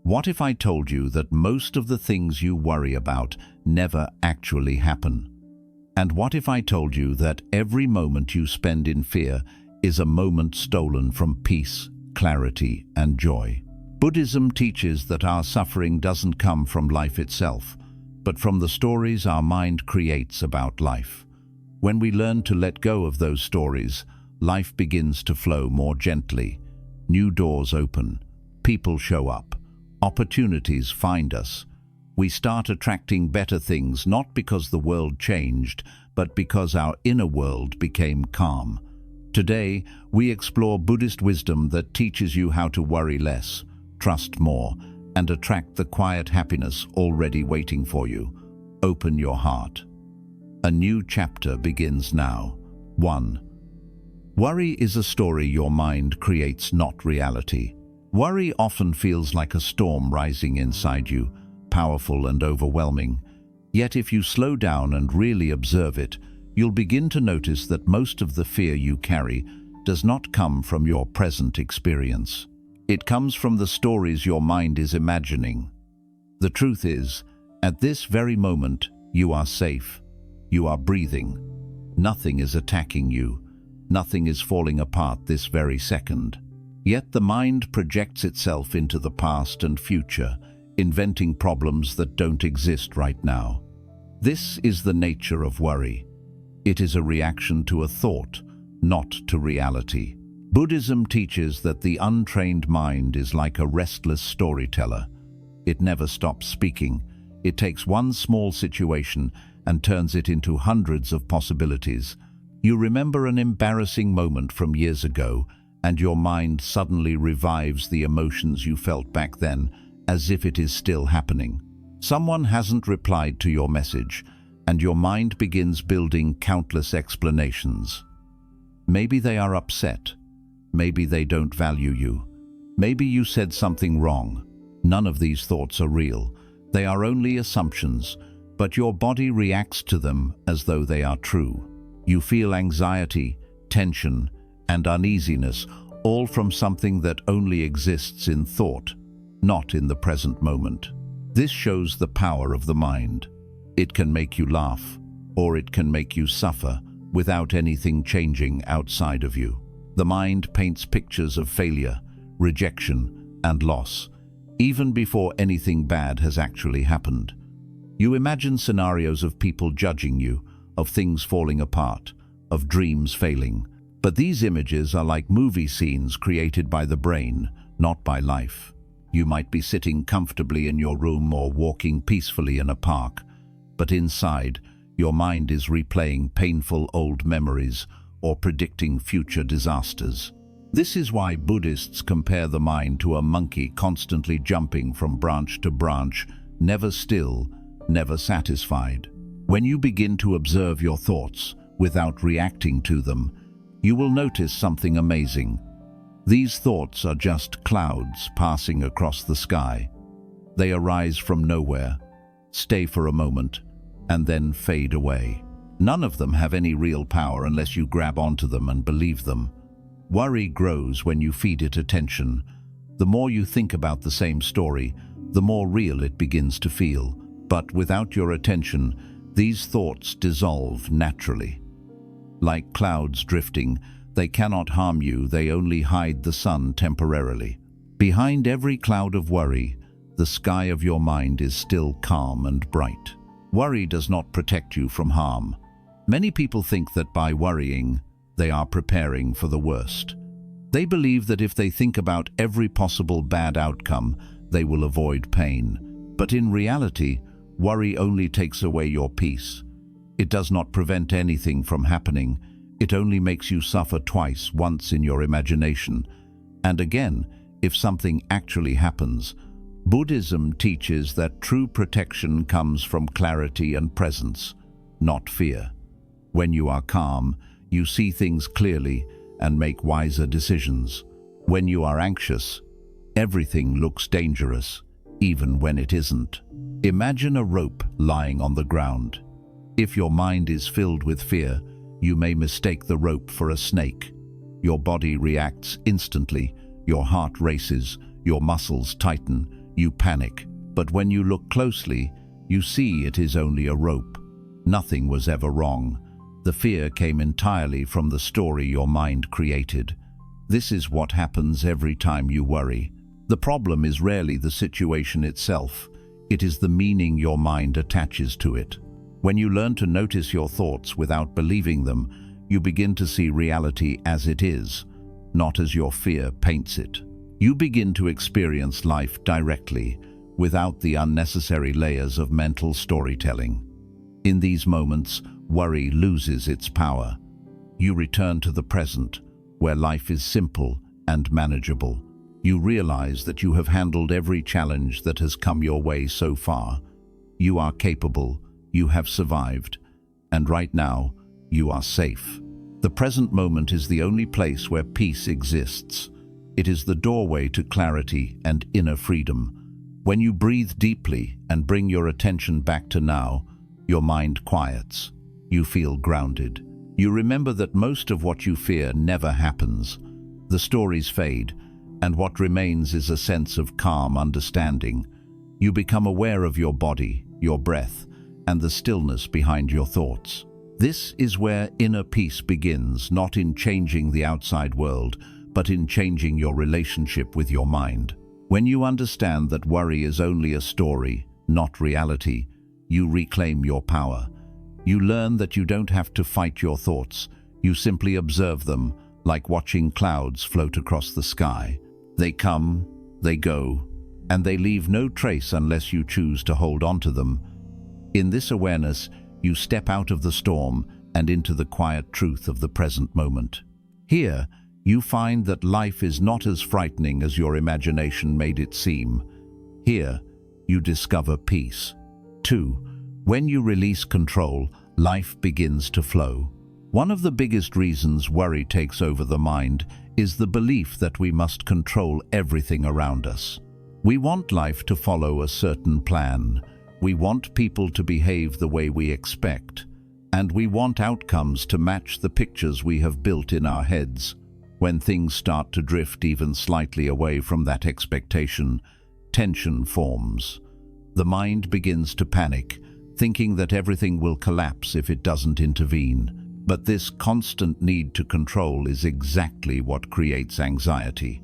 What if I told you that most of the things you worry about never actually happen? And what if I told you that every moment you spend in fear is a moment stolen from peace, clarity, and joy? Buddhism teaches that our suffering doesn't come from life itself, but from the stories our mind creates about life. When we learn to let go of those stories, life begins to flow more gently. New doors open, people show up, opportunities find us. We start attracting better things not because the world changed, but because our inner world became calm. Today, we explore Buddhist wisdom that teaches you how to worry less, trust more, and attract the quiet happiness already waiting for you. Open your heart. A new chapter begins now. 1. Worry is a story your mind creates, not reality. Worry often feels like a storm rising inside you, powerful and overwhelming. Yet if you slow down and really observe it, you'll begin to notice that most of the fear you carry does not come from your present experience. It comes from the stories your mind is imagining. The truth is, at this very moment, you are safe. You are breathing. Nothing is attacking you. Nothing is falling apart this very second. Yet the mind projects itself into the past and future, inventing problems that don't exist right now. This is the nature of worry. It is a reaction to a thought, not to reality. Buddhism teaches that the untrained mind is like a restless storyteller. It never stops speaking. It takes one small situation and turns it into hundreds of possibilities. You remember an embarrassing moment from years ago, and your mind suddenly revives the emotions you felt back then, as if it is still happening. Someone hasn't replied to your message, and your mind begins building countless explanations. Maybe they are upset. Maybe they don't value you. Maybe you said something wrong. None of these thoughts are real. They are only assumptions, but your body reacts to them as though they are true. You feel anxiety, tension, and uneasiness, all from something that only exists in thought, not in the present moment. This shows the power of the mind. It can make you laugh, or it can make you suffer, without anything changing outside of you. The mind paints pictures of failure, rejection, and loss, even before anything bad has actually happened. You imagine scenarios of people judging you, of things falling apart, of dreams failing. But these images are like movie scenes created by the brain, not by life. You might be sitting comfortably in your room or walking peacefully in a park, but inside, your mind is replaying painful old memories or predicting future disasters. This is why Buddhists compare the mind to a monkey constantly jumping from branch to branch, never still, never satisfied. When you begin to observe your thoughts without reacting to them, you will notice something amazing. These thoughts are just clouds passing across the sky. They arise from nowhere, stay for a moment, and then fade away. None of them have any real power unless you grab onto them and believe them. Worry grows when you feed it attention. The more you think about the same story, the more real it begins to feel. But without your attention, these thoughts dissolve naturally. Like clouds drifting, they cannot harm you, they only hide the sun temporarily. Behind every cloud of worry, the sky of your mind is still calm and bright. Worry does not protect you from harm. Many people think that by worrying, they are preparing for the worst. They believe that if they think about every possible bad outcome, they will avoid pain. But in reality, worry only takes away your peace. It does not prevent anything from happening. It only makes you suffer twice, once in your imagination, and again if something actually happens. Buddhism teaches that true protection comes from clarity and presence, not fear. When you are calm, you see things clearly and make wiser decisions. When you are anxious, everything looks dangerous, even when it isn't. Imagine a rope lying on the ground. If your mind is filled with fear, you may mistake the rope for a snake. Your body reacts instantly, your heart races, your muscles tighten, You panic, but when you look closely, you see it is only a rope. Nothing was ever wrong. The fear came entirely from the story your mind created. This is what happens every time you worry. The problem is rarely the situation itself. It is the meaning your mind attaches to it. When you learn to notice your thoughts without believing them, you begin to see reality as it is, not as your fear paints it. You begin to experience life directly, without the unnecessary layers of mental storytelling. In these moments, worry loses its power. You return to the present, where life is simple and manageable. You realize that you have handled every challenge that has come your way so far. You are capable, you have survived, and right now, you are safe. The present moment is the only place where peace exists. It is the doorway to clarity and inner freedom. When you breathe deeply and bring your attention back to now, your mind quiets. You feel grounded. You remember that most of what you fear never happens. The stories fade, and what remains is a sense of calm understanding. You become aware of your body, your breath, and the stillness behind your thoughts. This is where inner peace begins, not in changing the outside world, but in changing your relationship with your mind. When you understand that worry is only a story, not reality, you reclaim your power. You learn that you don't have to fight your thoughts. You simply observe them, like watching clouds float across the sky. They come, they go, and they leave no trace unless you choose to hold on to them. In this awareness, you step out of the storm and into the quiet truth of the present moment. Here, you find that life is not as frightening as your imagination made it seem. Here, you discover peace. 2. When you release control, life begins to flow. One of the biggest reasons worry takes over the mind is the belief that we must control everything around us. We want life to follow a certain plan. We want people to behave the way we expect. And we want outcomes to match the pictures we have built in our heads. When things start to drift even slightly away from that expectation, tension forms. The mind begins to panic, thinking that everything will collapse if it doesn't intervene. But this constant need to control is exactly what creates anxiety.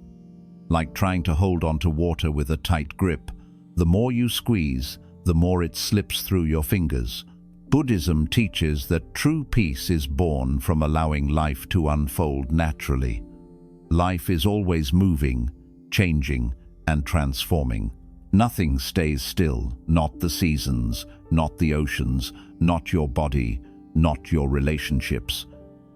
Like trying to hold onto water with a tight grip, the more you squeeze, the more it slips through your fingers. Buddhism teaches that true peace is born from allowing life to unfold naturally. Life is always moving, changing, and transforming. Nothing stays still, not the seasons, not the oceans, not your body, not your relationships.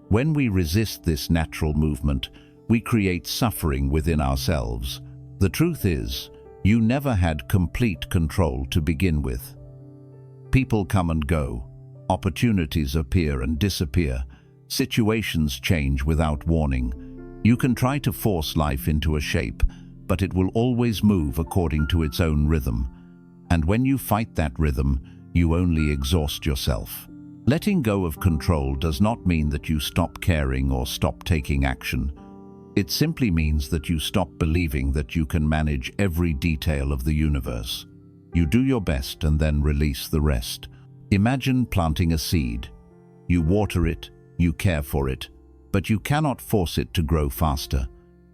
When we resist this natural movement, we create suffering within ourselves. The truth is, you never had complete control to begin with. People come and go. Opportunities appear and disappear. Situations change without warning. You can try to force life into a shape, but it will always move according to its own rhythm. And when you fight that rhythm, you only exhaust yourself. Letting go of control does not mean that you stop caring or stop taking action. It simply means that you stop believing that you can manage every detail of the universe. You do your best and then release the rest. Imagine planting a seed. You water it, you care for it, but you cannot force it to grow faster.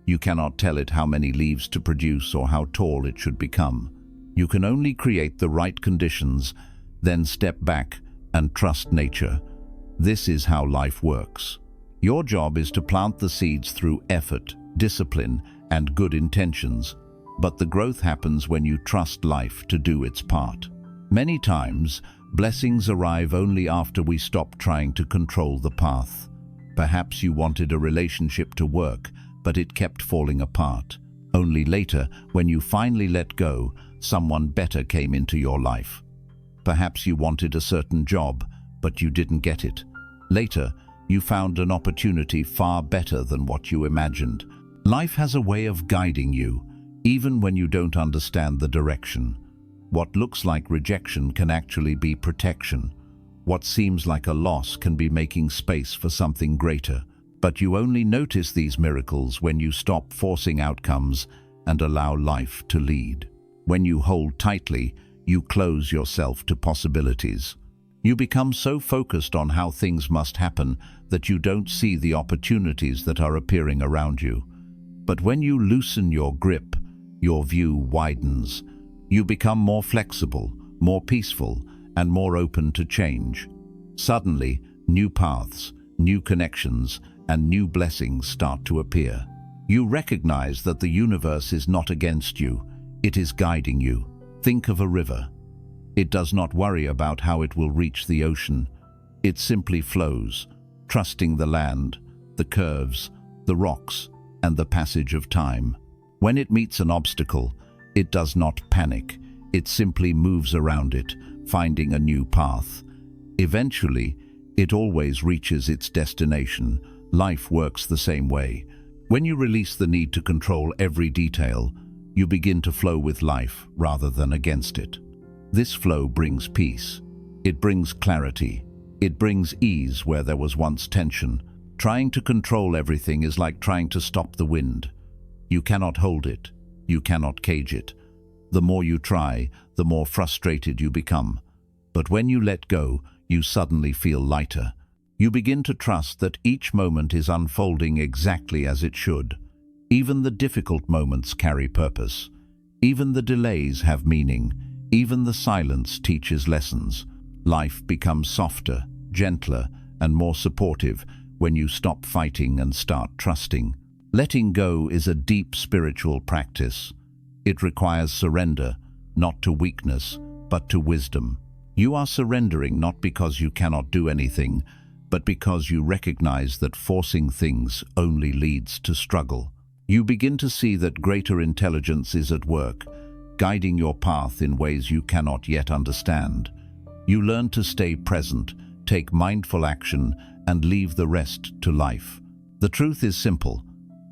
You cannot tell it how many leaves to produce or how tall it should become. You can only create the right conditions, then step back and trust nature. This is how life works. Your job is to plant the seeds through effort, discipline, and good intentions, but the growth happens when you trust life to do its part. Many times, blessings arrive only after we stop trying to control the path. Perhaps you wanted a relationship to work, but it kept falling apart. Only later, when you finally let go, someone better came into your life. Perhaps you wanted a certain job, but you didn't get it. Later, you found an opportunity far better than what you imagined. Life has a way of guiding you, even when you don't understand the direction. What looks like rejection can actually be protection. What seems like a loss can be making space for something greater. But you only notice these miracles when you stop forcing outcomes and allow life to lead. When you hold tightly, you close yourself to possibilities. You become so focused on how things must happen that you don't see the opportunities that are appearing around you. But when you loosen your grip, your view widens. You become more flexible, more peaceful, and more open to change. Suddenly, new paths, new connections, and new blessings start to appear. You recognize that the universe is not against you, it is guiding you. Think of a river. It does not worry about how it will reach the ocean. It simply flows, trusting the land, the curves, the rocks, and the passage of time. When it meets an obstacle, it does not panic. It simply moves around it, finding a new path. Eventually, it always reaches its destination. Life works the same way. When you release the need to control every detail, you begin to flow with life rather than against it. This flow brings peace. It brings clarity. It brings ease where there was once tension. Trying to control everything is like trying to stop the wind. You cannot hold it. You cannot cage it. The more you try, the more frustrated you become. But when you let go, you suddenly feel lighter. You begin to trust that each moment is unfolding exactly as it should. Even the difficult moments carry purpose. Even the delays have meaning. Even the silence teaches lessons. Life becomes softer, gentler, and more supportive when you stop fighting and start trusting. Letting go is a deep spiritual practice. It requires surrender, not to weakness, but to wisdom. You are surrendering not because you cannot do anything, but because you recognize that forcing things only leads to struggle. You begin to see that greater intelligence is at work, guiding your path in ways you cannot yet understand. You learn to stay present, take mindful action, and leave the rest to life. The truth is simple.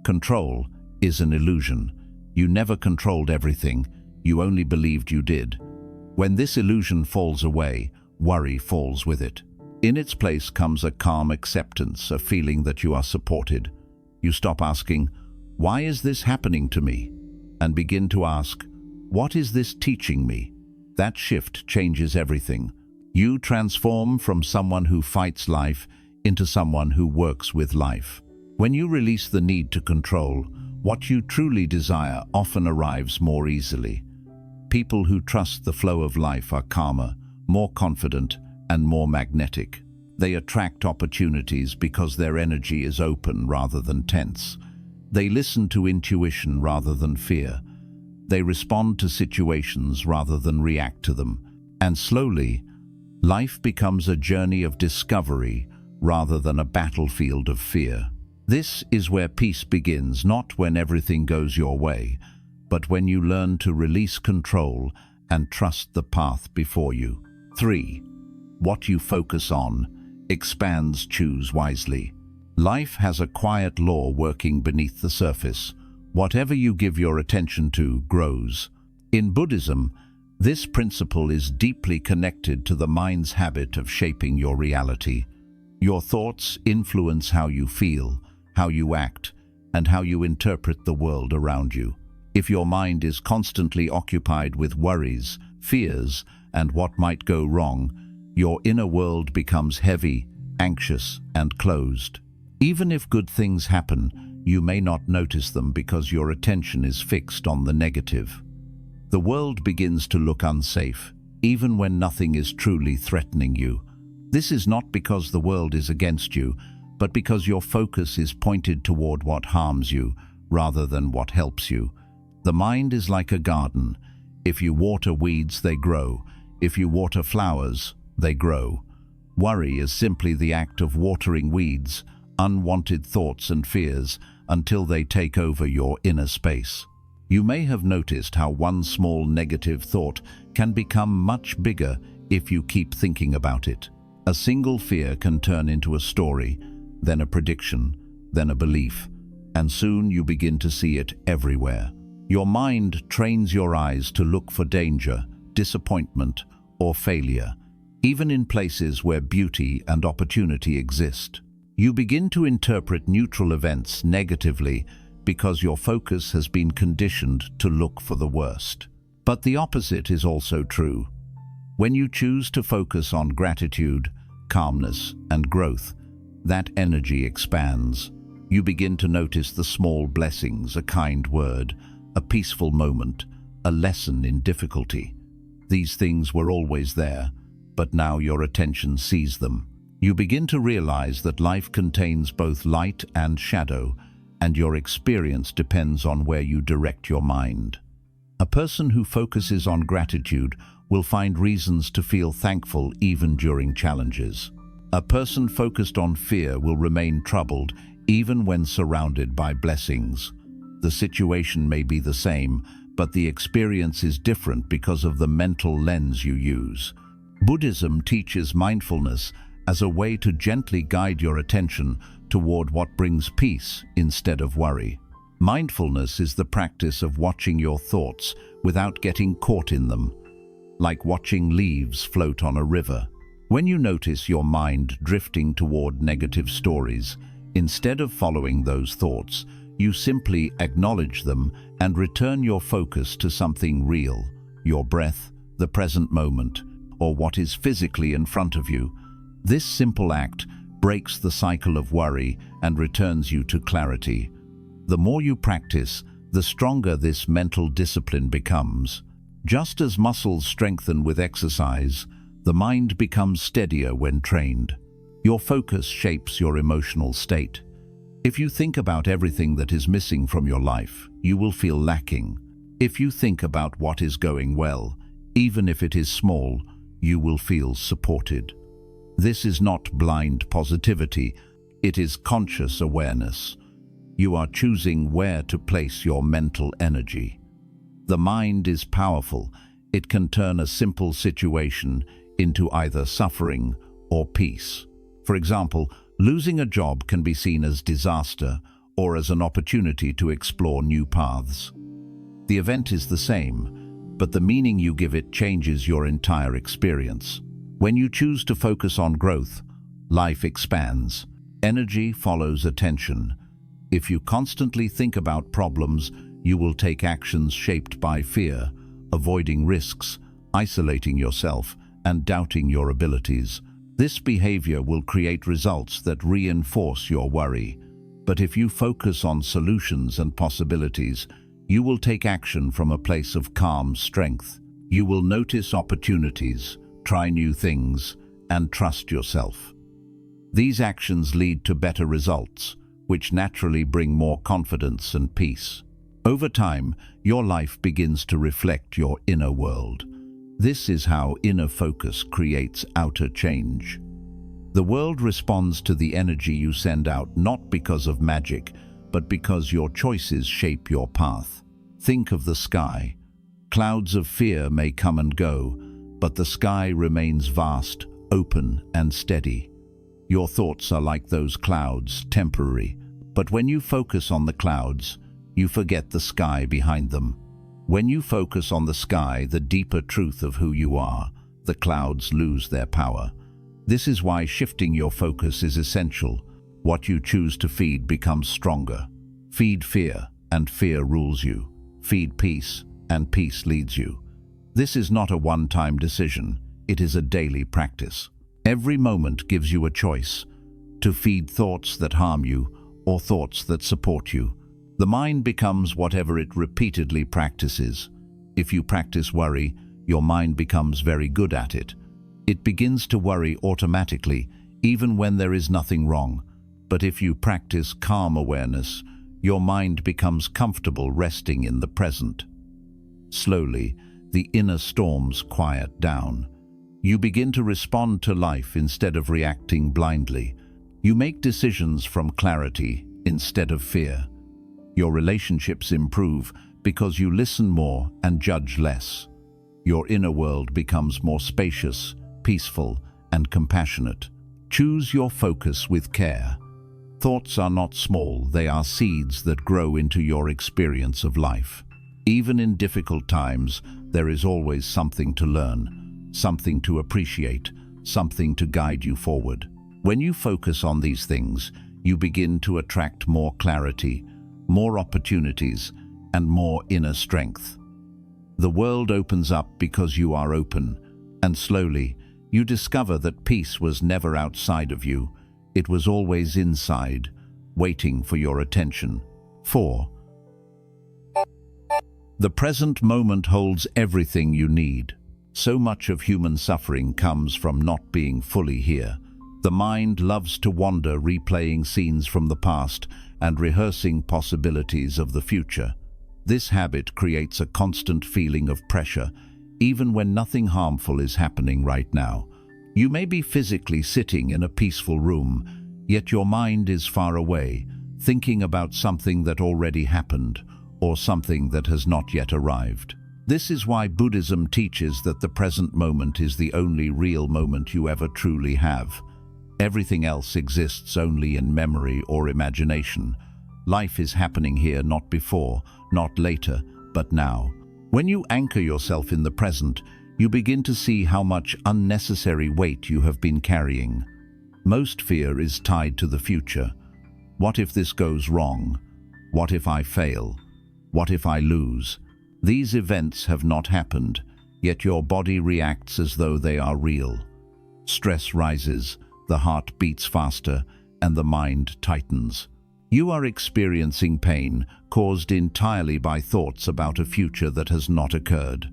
Control is an illusion. You never controlled everything, you only believed you did. When this illusion falls away, worry falls with it. In its place comes a calm acceptance, a feeling that you are supported. You stop asking, "Why is this happening to me?" and begin to ask, "What is this teaching me?" That shift changes everything. You transform from someone who fights life into someone who works with life. When you release the need to control, what you truly desire often arrives more easily. People who trust the flow of life are calmer, more confident, and more magnetic. They attract opportunities because their energy is open rather than tense. They listen to intuition rather than fear. They respond to situations rather than react to them. And slowly, life becomes a journey of discovery rather than a battlefield of fear. This is where peace begins, not when everything goes your way, but when you learn to release control and trust the path before you. 3. What you focus on expands. Choose wisely. Life has a quiet law working beneath the surface. Whatever you give your attention to grows. In Buddhism, this principle is deeply connected to the mind's habit of shaping your reality. Your thoughts influence how you feel, how you act, and how you interpret the world around you. If your mind is constantly occupied with worries, fears, and what might go wrong, your inner world becomes heavy, anxious, and closed. Even if good things happen, you may not notice them because your attention is fixed on the negative. The world begins to look unsafe, even when nothing is truly threatening you. This is not because the world is against you, but because your focus is pointed toward what harms you rather than what helps you. The mind is like a garden. If you water weeds, they grow. If you water flowers, they grow. Worry is simply the act of watering weeds, unwanted thoughts and fears, until they take over your inner space. You may have noticed how one small negative thought can become much bigger if you keep thinking about it. A single fear can turn into a story, then a prediction, then a belief, and soon you begin to see it everywhere. Your mind trains your eyes to look for danger, disappointment, or failure, even in places where beauty and opportunity exist. You begin to interpret neutral events negatively because your focus has been conditioned to look for the worst. But the opposite is also true. When you choose to focus on gratitude, calmness, and growth, that energy expands. You begin to notice the small blessings, a kind word, a peaceful moment, a lesson in difficulty. These things were always there, but now your attention sees them. You begin to realize that life contains both light and shadow, and your experience depends on where you direct your mind. A person who focuses on gratitude will find reasons to feel thankful even during challenges. A person focused on fear will remain troubled even when surrounded by blessings. The situation may be the same, but the experience is different because of the mental lens you use. Buddhism teaches mindfulness as a way to gently guide your attention toward what brings peace instead of worry. Mindfulness is the practice of watching your thoughts without getting caught in them, like watching leaves float on a river. When you notice your mind drifting toward negative stories, instead of following those thoughts, you simply acknowledge them and return your focus to something real, your breath, the present moment, or what is physically in front of you. This simple act breaks the cycle of worry and returns you to clarity. The more you practice, the stronger this mental discipline becomes. Just as muscles strengthen with exercise, the mind becomes steadier when trained. Your focus shapes your emotional state. If you think about everything that is missing from your life, you will feel lacking. If you think about what is going well, even if it is small, you will feel supported. This is not blind positivity, it is conscious awareness. You are choosing where to place your mental energy. The mind is powerful. It can turn a simple situation into either suffering or peace. For example, losing a job can be seen as disaster or as an opportunity to explore new paths. The event is the same, but the meaning you give it changes your entire experience. When you choose to focus on growth, life expands. Energy follows attention. If you constantly think about problems, you will take actions shaped by fear, avoiding risks, isolating yourself, and doubting your abilities. This behavior will create results that reinforce your worry. But if you focus on solutions and possibilities, you will take action from a place of calm strength. You will notice opportunities, try new things, and trust yourself. These actions lead to better results, which naturally bring more confidence and peace. Over time, your life begins to reflect your inner world. This is how inner focus creates outer change. The world responds to the energy you send out not because of magic, but because your choices shape your path. Think of the sky. Clouds of fear may come and go, but the sky remains vast, open, and steady. Your thoughts are like those clouds, temporary, but when you focus on the clouds, you forget the sky behind them. When you focus on the sky, the deeper truth of who you are, the clouds lose their power. This is why shifting your focus is essential. What you choose to feed becomes stronger. Feed fear, and fear rules you. Feed peace, and peace leads you. This is not a one-time decision, it is a daily practice. Every moment gives you a choice to feed thoughts that harm you or thoughts that support you. The mind becomes whatever it repeatedly practices. If you practice worry, your mind becomes very good at it. It begins to worry automatically, even when there is nothing wrong. But if you practice calm awareness, your mind becomes comfortable resting in the present. Slowly, the inner storms quiet down. You begin to respond to life instead of reacting blindly. You make decisions from clarity instead of fear. Your relationships improve because you listen more and judge less. Your inner world becomes more spacious, peaceful, and compassionate. Choose your focus with care. Thoughts are not small, they are seeds that grow into your experience of life. Even in difficult times, there is always something to learn, something to appreciate, something to guide you forward. When you focus on these things, you begin to attract more clarity, more opportunities, and more inner strength. The world opens up because you are open, and slowly, you discover that peace was never outside of you. It was always inside, waiting for your attention. 4. The present moment holds everything you need. So much of human suffering comes from not being fully here. The mind loves to wander, replaying scenes from the past and rehearsing possibilities of the future. This habit creates a constant feeling of pressure, even when nothing harmful is happening right now. You may be physically sitting in a peaceful room, yet your mind is far away, thinking about something that already happened or something that has not yet arrived. This is why Buddhism teaches that the present moment is the only real moment you ever truly have. Everything else exists only in memory or imagination. Life is happening here, not before, not later, but now. When you anchor yourself in the present, you begin to see how much unnecessary weight you have been carrying. Most fear is tied to the future. What if this goes wrong? What if I fail? What if I lose? These events have not happened, yet your body reacts as though they are real. Stress rises, the heart beats faster, and the mind tightens. You are experiencing pain caused entirely by thoughts about a future that has not occurred.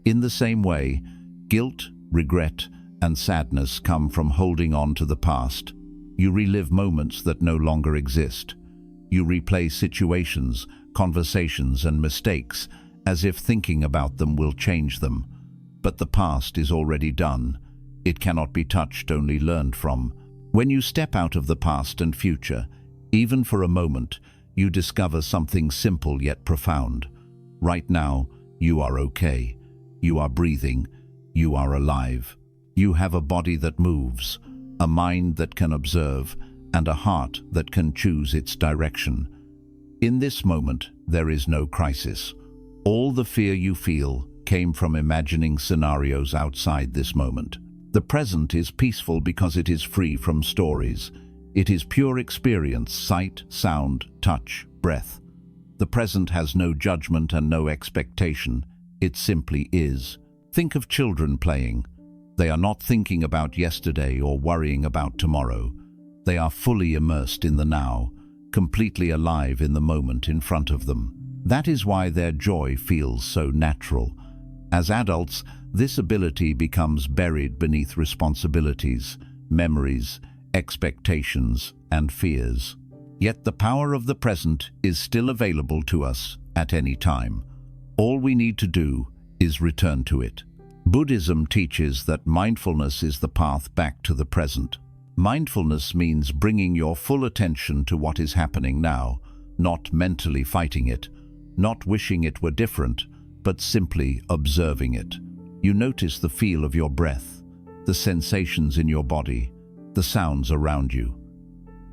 In the same way, guilt, regret, and sadness come from holding on to the past. You relive moments that no longer exist. You replay situations, conversations, and mistakes as if thinking about them will change them. But the past is already done. It cannot be touched, only learned from. When you step out of the past and future, even for a moment, you discover something simple yet profound. Right now, you are okay. You are breathing. You are alive. You have a body that moves, a mind that can observe, and a heart that can choose its direction. In this moment, there is no crisis. All the fear you feel came from imagining scenarios outside this moment. The present is peaceful because it is free from stories. It is pure experience, sight, sound, touch, breath. The present has no judgment and no expectation. It simply is. Think of children playing. They are not thinking about yesterday or worrying about tomorrow. They are fully immersed in the now, completely alive in the moment in front of them. That is why their joy feels so natural. As adults, this ability becomes buried beneath responsibilities, memories, expectations, and fears. Yet the power of the present is still available to us at any time. All we need to do is return to it. Buddhism teaches that mindfulness is the path back to the present. Mindfulness means bringing your full attention to what is happening now, not mentally fighting it, not wishing it were different, but simply observing it. You notice the feel of your breath, the sensations in your body, the sounds around you.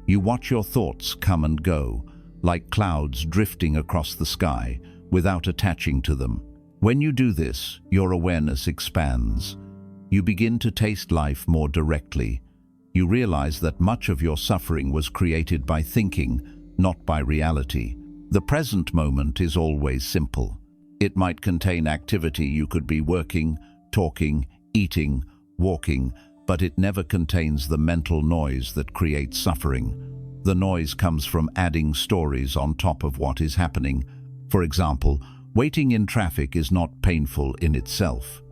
You watch your thoughts come and go, like clouds drifting across the sky, without attaching to them. When you do this, your awareness expands. You begin to taste life more directly. You realize that much of your suffering was created by thinking, not by reality. The present moment is always simple. It might contain activity you could be working, talking, eating, walking, but it never contains the mental noise that creates suffering. The noise comes from adding stories on top of what is happening. For example, waiting in traffic is not painful in itself.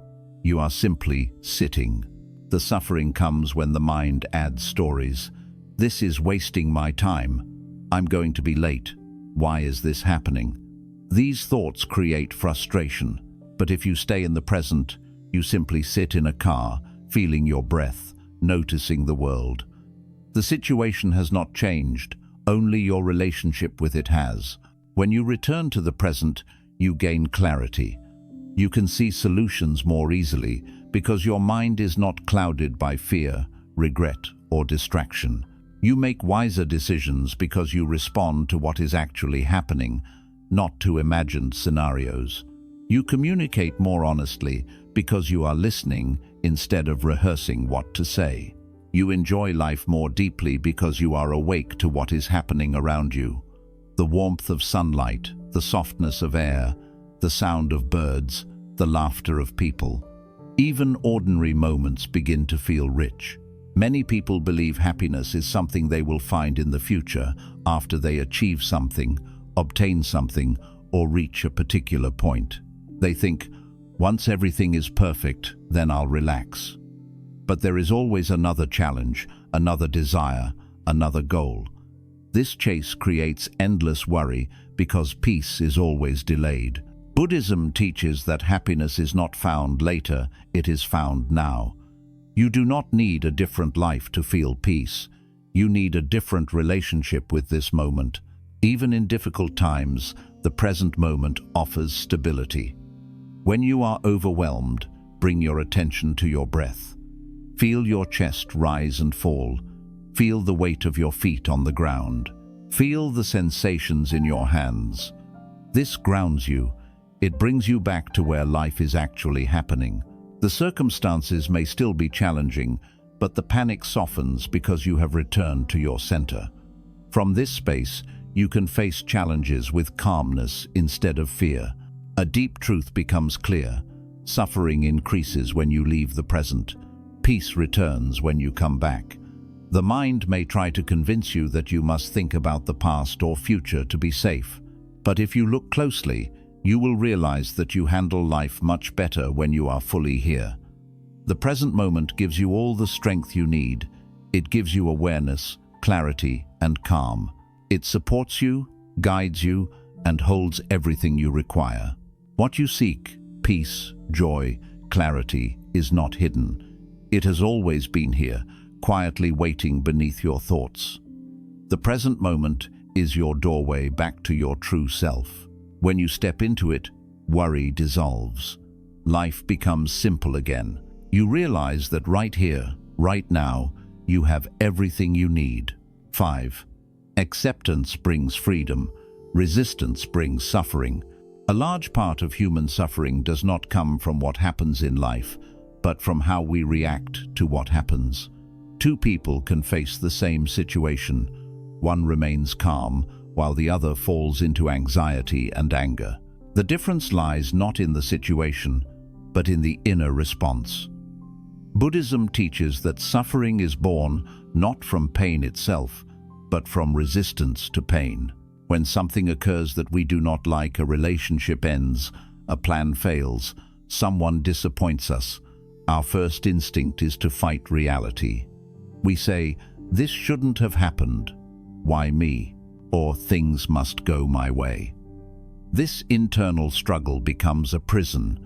You are simply sitting. The suffering comes when the mind adds stories. This is wasting my time. I'm going to be late. Why is this happening? These thoughts create frustration, but if you stay in the present, you simply sit in a car, feeling your breath, noticing the world. The situation has not changed, only your relationship with it has. When you return to the present, you gain clarity. You can see solutions more easily because your mind is not clouded by fear, regret, or distraction. You make wiser decisions because you respond to what is actually happening, not to imagined scenarios. You communicate more honestly because you are listening instead of rehearsing what to say. You enjoy life more deeply because you are awake to what is happening around you. The warmth of sunlight, the softness of air, the sound of birds, the laughter of people. Even ordinary moments begin to feel rich. Many people believe happiness is something they will find in the future after they achieve something, obtain something, or reach a particular point. They think, once everything is perfect, then I'll relax. But there is always another challenge, another desire, another goal. This chase creates endless worry because peace is always delayed. Buddhism teaches that happiness is not found later, it is found now. You do not need a different life to feel peace. You need a different relationship with this moment. Even in difficult times, the present moment offers stability. When you are overwhelmed, bring your attention to your breath. Feel your chest rise and fall. Feel the weight of your feet on the ground. Feel the sensations in your hands. This grounds you. It brings you back to where life is actually happening. The circumstances may still be challenging, but the panic softens because you have returned to your center. From this space, you can face challenges with calmness instead of fear. A deep truth becomes clear. Suffering increases when you leave the present. Peace returns when you come back. The mind may try to convince you that you must think about the past or future to be safe. But if you look closely, you will realize that you handle life much better when you are fully here. The present moment gives you all the strength you need. It gives you awareness, clarity, and calm. It supports you, guides you, and holds everything you require. What you seek, peace, joy, clarity, is not hidden. It has always been here, quietly waiting beneath your thoughts. The present moment is your doorway back to your true self. When you step into it, worry dissolves. Life becomes simple again. You realize that right here, right now, you have everything you need. 5. Acceptance brings freedom. Resistance brings suffering. A large part of human suffering does not come from what happens in life, but from how we react to what happens. Two people can face the same situation. One remains calm, while the other falls into anxiety and anger. The difference lies not in the situation, but in the inner response. Buddhism teaches that suffering is born not from pain itself, but from resistance to pain. When something occurs that we do not like, a relationship ends, a plan fails, someone disappoints us, our first instinct is to fight reality. We say, "This shouldn't have happened. Why me?" Or "Things must go my way." This internal struggle becomes a prison.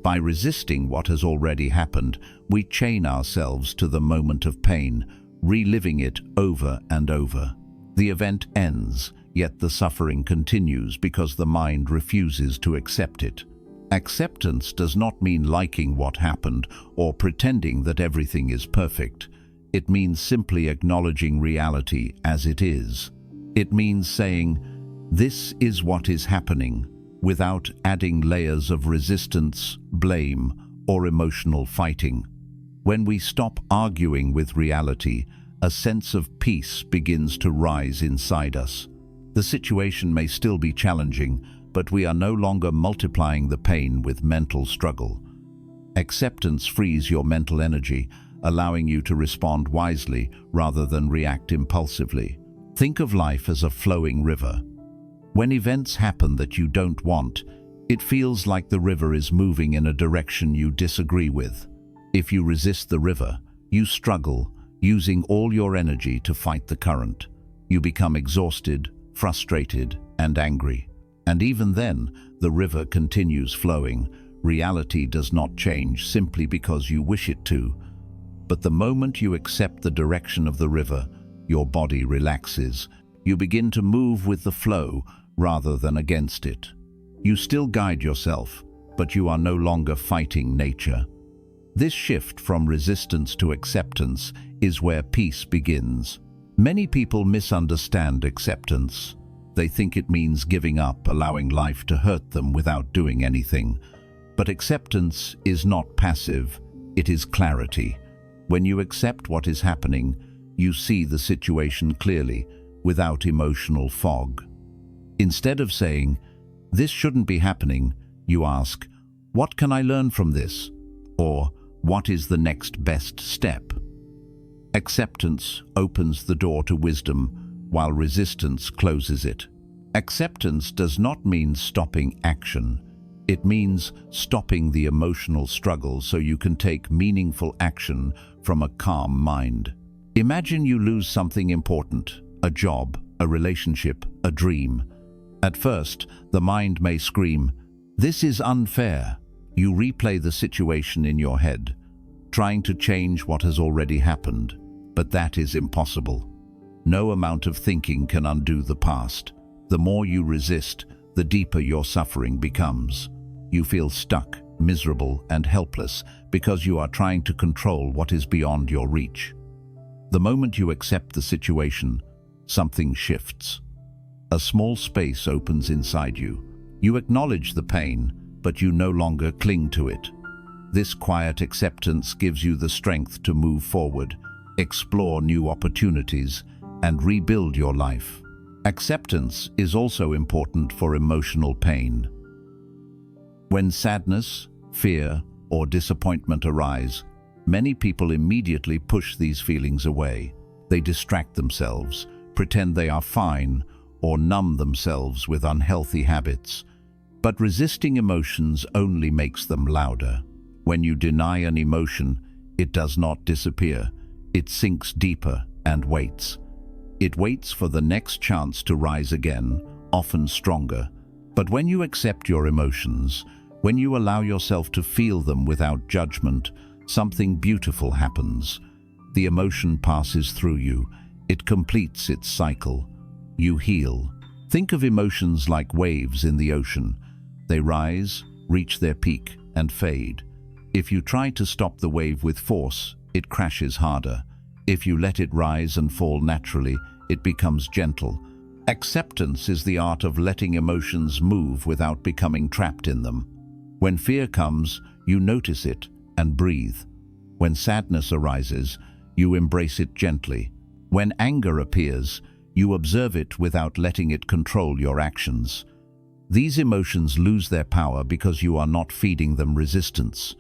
By resisting what has already happened, we chain ourselves to the moment of pain, reliving it over and over. The event ends, yet the suffering continues because the mind refuses to accept it. Acceptance does not mean liking what happened or pretending that everything is perfect. It means simply acknowledging reality as it is. It means saying, "This is what is happening," without adding layers of resistance, blame, or emotional fighting. When we stop arguing with reality, a sense of peace begins to rise inside us. The situation may still be challenging, but we are no longer multiplying the pain with mental struggle. Acceptance frees your mental energy, allowing you to respond wisely rather than react impulsively. Think of life as a flowing river. When events happen that you don't want, it feels like the river is moving in a direction you disagree with. If you resist the river, you struggle, using all your energy to fight the current. You become exhausted, frustrated, and angry. And even then, the river continues flowing. Reality does not change simply because you wish it to. But the moment you accept the direction of the river, your body relaxes. You begin to move with the flow rather than against it. You still guide yourself, but you are no longer fighting nature. This shift from resistance to acceptance is where peace begins. Many people misunderstand acceptance. They think it means giving up, allowing life to hurt them without doing anything. But acceptance is not passive, it is clarity. When you accept what is happening, you see the situation clearly, without emotional fog. Instead of saying, "This shouldn't be happening," You ask, "What can I learn from this?" Or, "What is the next best step?" Acceptance opens the door to wisdom, while resistance closes it. Acceptance does not mean stopping action. It means stopping the emotional struggle so you can take meaningful action from a calm mind. Imagine you lose something important, a job, a relationship, a dream. At first, the mind may scream, "This is unfair." You replay the situation in your head, trying to change what has already happened, but that is impossible. No amount of thinking can undo the past. The more you resist, the deeper your suffering becomes. You feel stuck, miserable, and helpless because you are trying to control what is beyond your reach. The moment you accept the situation, something shifts. A small space opens inside you. You acknowledge the pain, but you no longer cling to it. This quiet acceptance gives you the strength to move forward, explore new opportunities, and rebuild your life. Acceptance is also important for emotional pain. When sadness, fear, or disappointment arise, many people immediately push these feelings away. They distract themselves, pretend they are fine, or numb themselves with unhealthy habits. But resisting emotions only makes them louder. When you deny an emotion, it does not disappear. It sinks deeper and waits. It waits for the next chance to rise again, often stronger. But when you accept your emotions, when you allow yourself to feel them without judgment, something beautiful happens. The emotion passes through you. It completes its cycle. You heal. Think of emotions like waves in the ocean. They rise, reach their peak, and fade. If you try to stop the wave with force, it crashes harder. If you let it rise and fall naturally, it becomes gentle. Acceptance is the art of letting emotions move without becoming trapped in them. When fear comes, you notice it and breathe. When sadness arises, you embrace it gently. When anger appears, you observe it without letting it control your actions. These emotions lose their power because you are not feeding them resistance.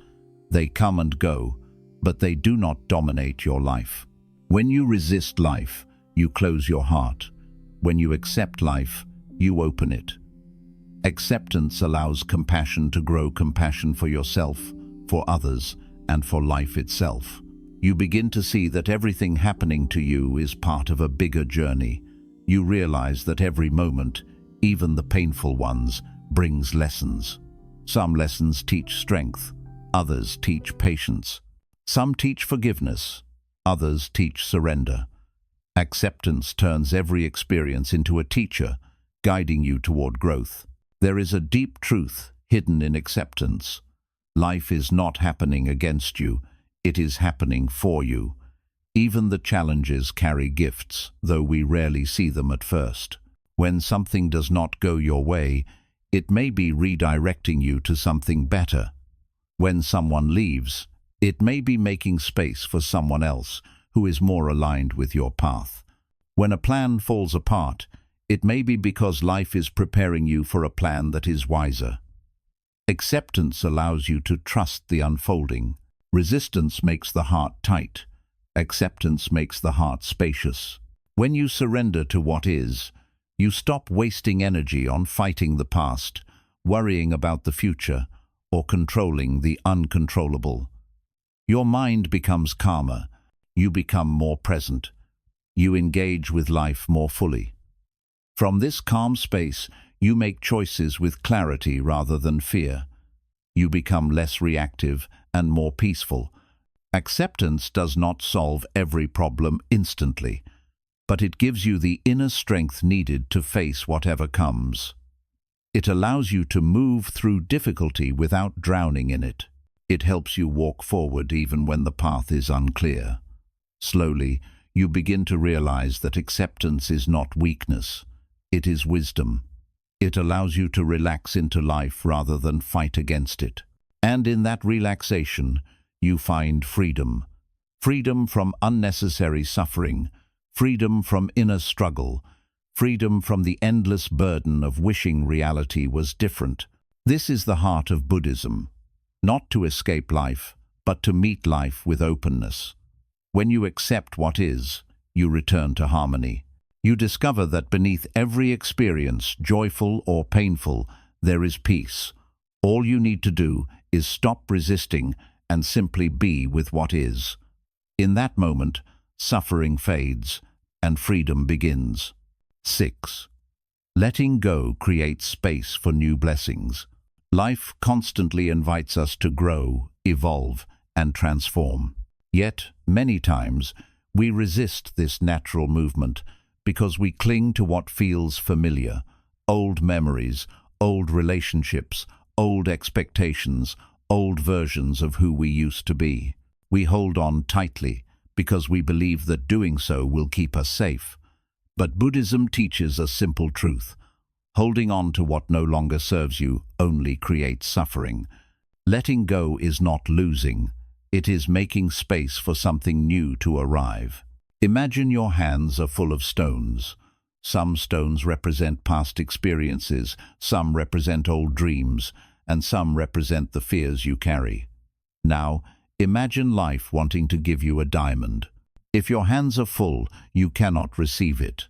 They come and go, but they do not dominate your life. When you resist life, you close your heart. When you accept life, you open it. Acceptance allows compassion to grow, compassion for yourself, for others, and for life itself. You begin to see that everything happening to you is part of a bigger journey. You realize that every moment, even the painful ones, brings lessons. Some lessons teach strength, others teach patience. Some teach forgiveness, others teach surrender. Acceptance turns every experience into a teacher, guiding you toward growth. There is a deep truth hidden in acceptance. Life is not happening against you, it is happening for you. Even the challenges carry gifts, though we rarely see them at first. When something does not go your way, it may be redirecting you to something better. When someone leaves, it may be making space for someone else who is more aligned with your path. When a plan falls apart, it may be because life is preparing you for a plan that is wiser. Acceptance allows you to trust the unfolding. Resistance makes the heart tight. Acceptance makes the heart spacious. When you surrender to what is, you stop wasting energy on fighting the past, worrying about the future, or controlling the uncontrollable. Your mind becomes calmer. You become more present. You engage with life more fully. From this calm space, you make choices with clarity rather than fear. You become less reactive and more peaceful. Acceptance does not solve every problem instantly, but it gives you the inner strength needed to face whatever comes. It allows you to move through difficulty without drowning in it. It helps you walk forward even when the path is unclear. Slowly, you begin to realize that acceptance is not weakness. It is wisdom. It allows you to relax into life rather than fight against it. And in that relaxation, you find freedom. Freedom from unnecessary suffering, freedom from inner struggle, freedom from the endless burden of wishing reality was different. This is the heart of Buddhism, not to escape life, but to meet life with openness. When you accept what is, you return to harmony. You discover that beneath every experience, joyful or painful, there is peace. All you need to do is stop resisting and simply be with what is. In that moment, suffering fades and freedom begins. 6. Letting go creates space for new blessings. Life constantly invites us to grow, evolve, and transform. Yet, many times, we resist this natural movement because we cling to what feels familiar: old memories, old relationships, old expectations, old versions of who we used to be. We hold on tightly because we believe that doing so will keep us safe. But Buddhism teaches a simple truth: holding on to what no longer serves you only creates suffering. Letting go is not losing, it is making space for something new to arrive. Imagine your hands are full of stones. Some stones represent past experiences, some represent old dreams, and some represent the fears you carry. Now, imagine life wanting to give you a diamond. If your hands are full, you cannot receive it.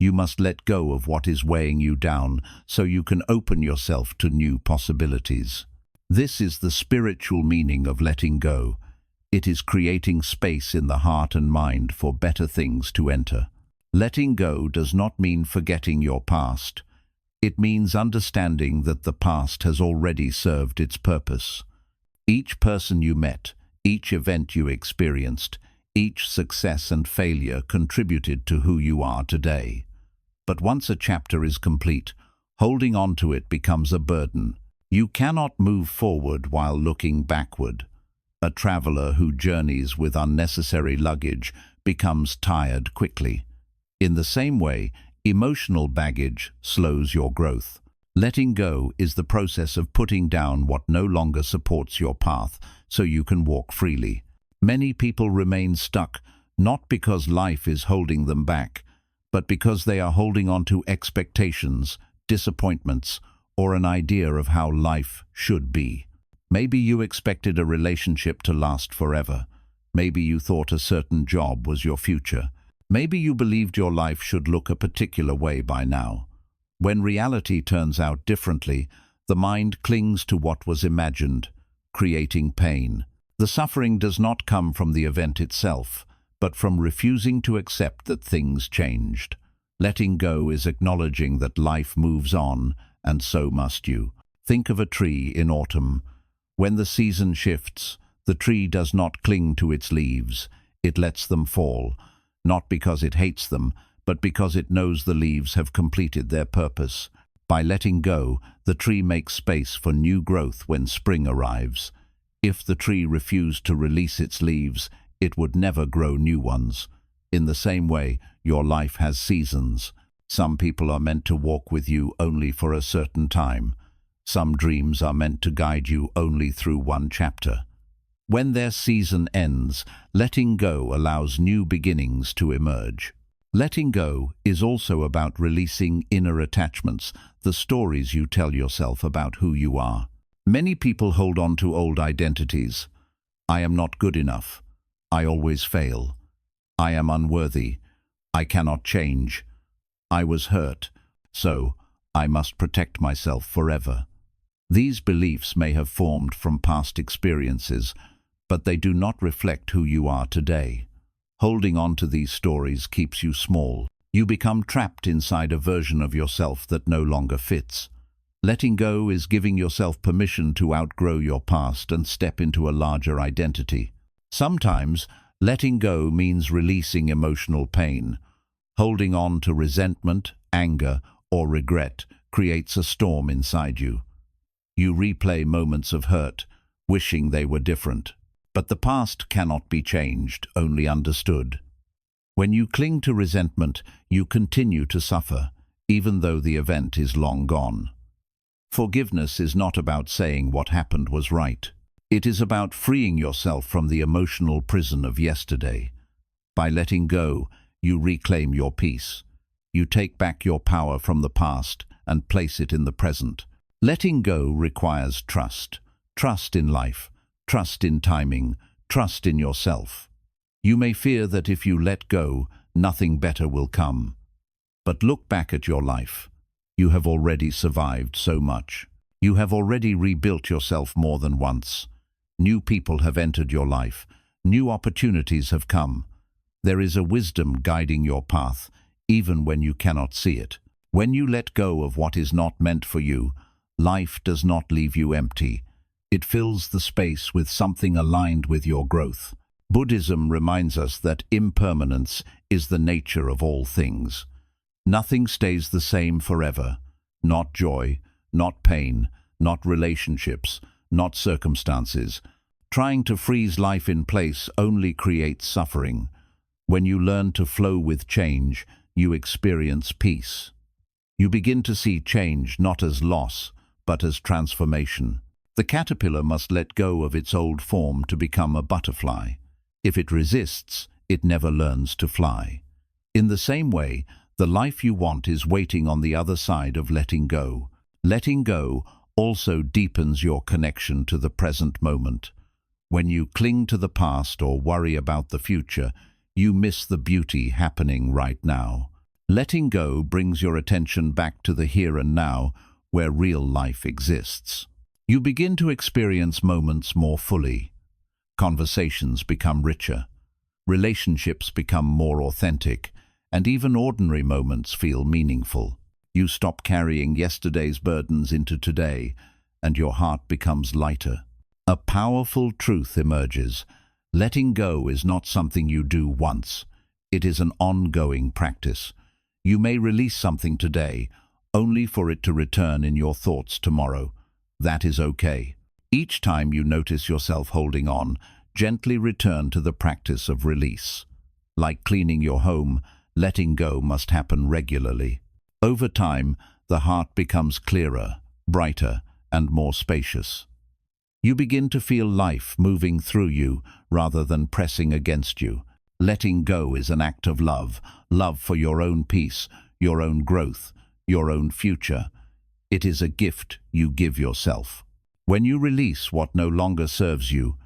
You must let go of what is weighing you down so you can open yourself to new possibilities. This is the spiritual meaning of letting go. It is creating space in the heart and mind for better things to enter. Letting go does not mean forgetting your past. It means understanding that the past has already served its purpose. Each person you met, each event you experienced, each success and failure contributed to who you are today. But once a chapter is complete, holding on to it becomes a burden. You cannot move forward while looking backward. A traveler who journeys with unnecessary luggage becomes tired quickly. In the same way, emotional baggage slows your growth. Letting go is the process of putting down what no longer supports your path so you can walk freely. Many people remain stuck not because life is holding them back, but because they are holding on to expectations, disappointments, or an idea of how life should be. Maybe you expected a relationship to last forever. Maybe you thought a certain job was your future. Maybe you believed your life should look a particular way by now. When reality turns out differently, the mind clings to what was imagined, creating pain. The suffering does not come from the event itself, but from refusing to accept that things changed. Letting go is acknowledging that life moves on, and so must you. Think of a tree in autumn. When the season shifts, the tree does not cling to its leaves. It lets them fall, not because it hates them, but because it knows the leaves have completed their purpose. By letting go, the tree makes space for new growth when spring arrives. If the tree refused to release its leaves, it would never grow new ones. In the same way, your life has seasons. Some people are meant to walk with you only for a certain time. Some dreams are meant to guide you only through one chapter. When their season ends, letting go allows new beginnings to emerge. Letting go is also about releasing inner attachments, the stories you tell yourself about who you are. Many people hold on to old identities. I am not good enough. I always fail. I am unworthy. I cannot change. I was hurt, so I must protect myself forever. These beliefs may have formed from past experiences, but they do not reflect who you are today. Holding on to these stories keeps you small. You become trapped inside a version of yourself that no longer fits. Letting go is giving yourself permission to outgrow your past and step into a larger identity. Sometimes, letting go means releasing emotional pain. Holding on to resentment, anger, or regret creates a storm inside you. You replay moments of hurt, wishing they were different. But the past cannot be changed, only understood. When you cling to resentment, you continue to suffer, even though the event is long gone. Forgiveness is not about saying what happened was right. It is about freeing yourself from the emotional prison of yesterday. By letting go, you reclaim your peace. You take back your power from the past and place it in the present. Letting go requires trust. Trust in life, trust in timing, trust in yourself. You may fear that if you let go, nothing better will come. But look back at your life. You have already survived so much. You have already rebuilt yourself more than once. New people have entered your life. New opportunities have come. There is a wisdom guiding your path, even when you cannot see it. When you let go of what is not meant for you, life does not leave you empty. It fills the space with something aligned with your growth. Buddhism reminds us that impermanence is the nature of all things. Nothing stays the same forever. Not joy, not pain, not relationships, not circumstances. Trying to freeze life in place only creates suffering. When you learn to flow with change, you experience peace. You begin to see change not as loss, but as transformation. The caterpillar must let go of its old form to become a butterfly. If it resists, it never learns to fly. In the same way, the life you want is waiting on the other side of letting go. Letting go also deepens your connection to the present moment. When you cling to the past or worry about the future, you miss the beauty happening right now. Letting go brings your attention back to the here and now, where real life exists. You begin to experience moments more fully. Conversations become richer. Relationships become more authentic, and even ordinary moments feel meaningful. You stop carrying yesterday's burdens into today, and your heart becomes lighter. A powerful truth emerges. Letting go is not something you do once. It is an ongoing practice. You may release something today, only for it to return in your thoughts tomorrow. That is okay. Each time you notice yourself holding on, gently return to the practice of release. Like cleaning your home, letting go must happen regularly. Over time, the heart becomes clearer, brighter, and more spacious. You begin to feel life moving through you rather than pressing against you. Letting go is an act of love, love for your own peace, your own growth, your own future. It is a gift you give yourself. When you release what no longer serves you,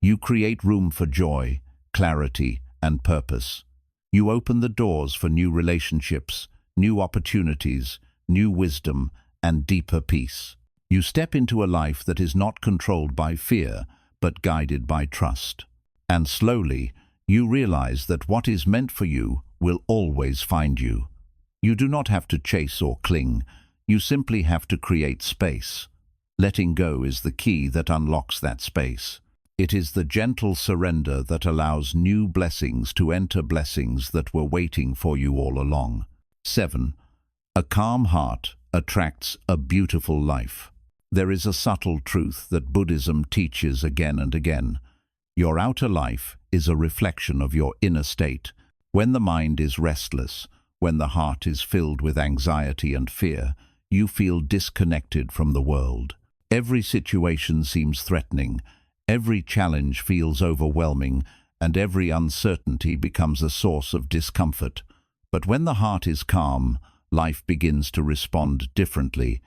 you create room for joy, clarity, and purpose. You open the doors for new relationships, new opportunities, new wisdom, and deeper peace. You step into a life that is not controlled by fear, but guided by trust. And slowly, you realize that what is meant for you will always find you. You do not have to chase or cling. You simply have to create space. Letting go is the key that unlocks that space. It is the gentle surrender that allows new blessings to enter blessings that were waiting for you all along. 7. A calm heart attracts a beautiful life. There is a subtle truth that Buddhism teaches again and again. Your outer life is a reflection of your inner state. When the mind is restless, when the heart is filled with anxiety and fear, you feel disconnected from the world. Every situation seems threatening, every challenge feels overwhelming, and every uncertainty becomes a source of discomfort. But when the heart is calm, life begins to respond differently.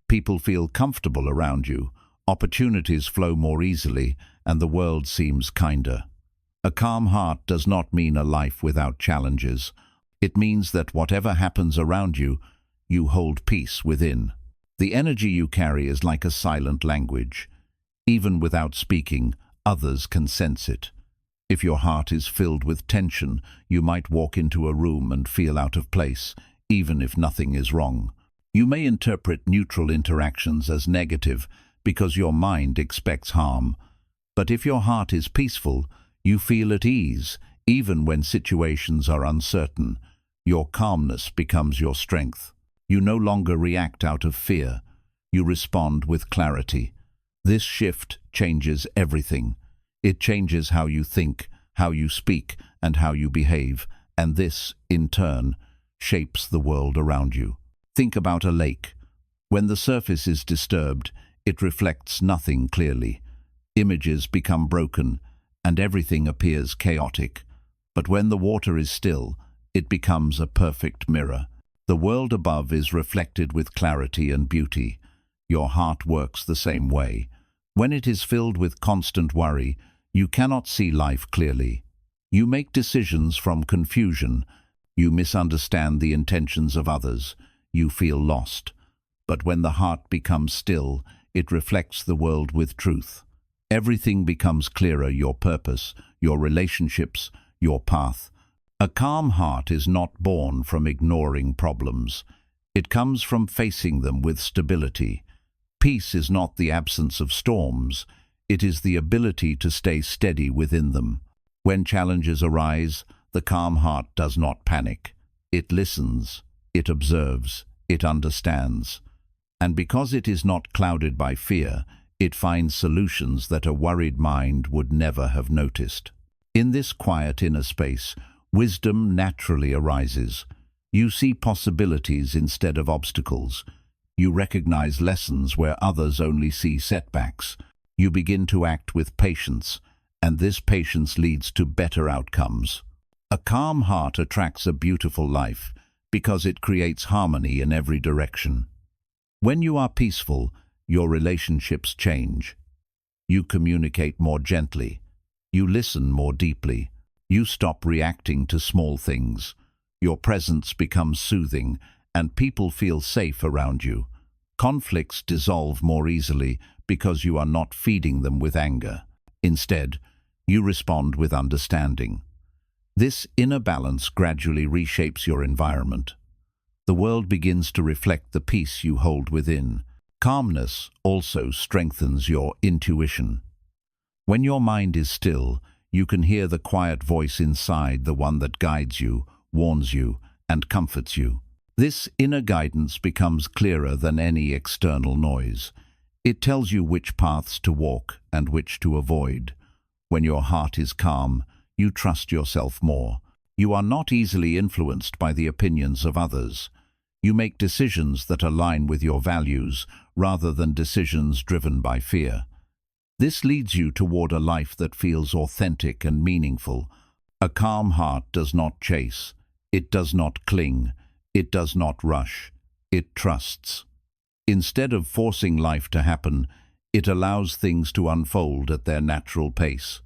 People feel comfortable around you, opportunities flow more easily, and the world seems kinder. A calm heart does not mean a life without challenges. It means that whatever happens around you, you hold peace within. The energy you carry is like a silent language. Even without speaking, others can sense it. If your heart is filled with tension, you might walk into a room and feel out of place, even if nothing is wrong. You may interpret neutral interactions as negative because your mind expects harm. But if your heart is peaceful, you feel at ease, even when situations are uncertain. Your calmness becomes your strength. You no longer react out of fear. You respond with clarity. This shift changes everything. It changes how you think, how you speak, and how you behave, and this, in turn, shapes the world around you. Think about a lake. When the surface is disturbed, it reflects nothing clearly. Images become broken, and everything appears chaotic. But when the water is still, it becomes a perfect mirror. The world above is reflected with clarity and beauty. Your heart works the same way. When it is filled with constant worry, you cannot see life clearly. You make decisions from confusion. You misunderstand the intentions of others. You feel lost. But when the heart becomes still, it reflects the world with truth. Everything becomes clearer: your purpose, your relationships, your path. A calm heart is not born from ignoring problems. It comes from facing them with stability. Peace is not the absence of storms. It is the ability to stay steady within them. When challenges arise, the calm heart does not panic. It listens, it observes, it understands. And because it is not clouded by fear, it finds solutions that a worried mind would never have noticed. In this quiet inner space, wisdom naturally arises. You see possibilities instead of obstacles. You recognize lessons where others only see setbacks. You begin to act with patience, and this patience leads to better outcomes. A calm heart attracts a beautiful life because it creates harmony in every direction. When you are peaceful, your relationships change. You communicate more gently. You listen more deeply. You stop reacting to small things. Your presence becomes soothing, and people feel safe around you. Conflicts dissolve more easily because you are not feeding them with anger. Instead, you respond with understanding. This inner balance gradually reshapes your environment. The world begins to reflect the peace you hold within. Calmness also strengthens your intuition. When your mind is still, you can hear the quiet voice inside, the one that guides you, warns you, and comforts you. This inner guidance becomes clearer than any external noise. It tells you which paths to walk and which to avoid. When your heart is calm, you trust yourself more. You are not easily influenced by the opinions of others. You make decisions that align with your values rather than decisions driven by fear. This leads you toward a life that feels authentic and meaningful. A calm heart does not chase. It does not cling. It does not rush. It trusts. Instead of forcing life to happen, it allows things to unfold at their natural pace.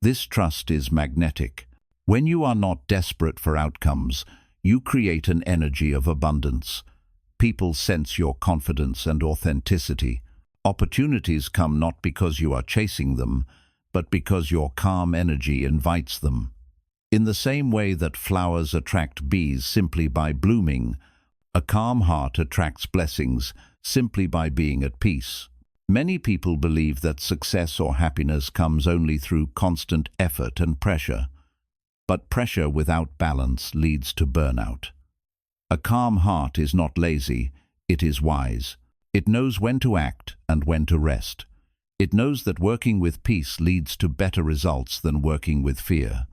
This trust is magnetic. When you are not desperate for outcomes, you create an energy of abundance. People sense your confidence and authenticity. Opportunities come not because you are chasing them, but because your calm energy invites them. In the same way that flowers attract bees simply by blooming, a calm heart attracts blessings simply by being at peace. Many people believe that success or happiness comes only through constant effort and pressure. But pressure without balance leads to burnout. A calm heart is not lazy, it is wise. It knows when to act and when to rest. It knows that working with peace leads to better results than working with fear.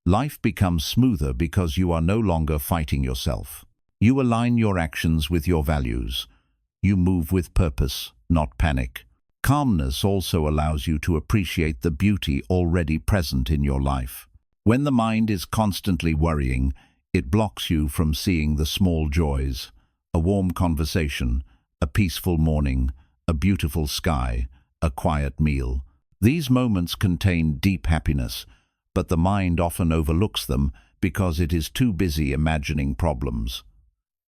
Life becomes smoother because you are no longer fighting yourself. You align your actions with your values. You move with purpose, not panic. Calmness also allows you to appreciate the beauty already present in your life. When the mind is constantly worrying, it blocks you from seeing the small joys: a warm conversation, a peaceful morning, a beautiful sky, a quiet meal. These moments contain deep happiness, but the mind often overlooks them because it is too busy imagining problems.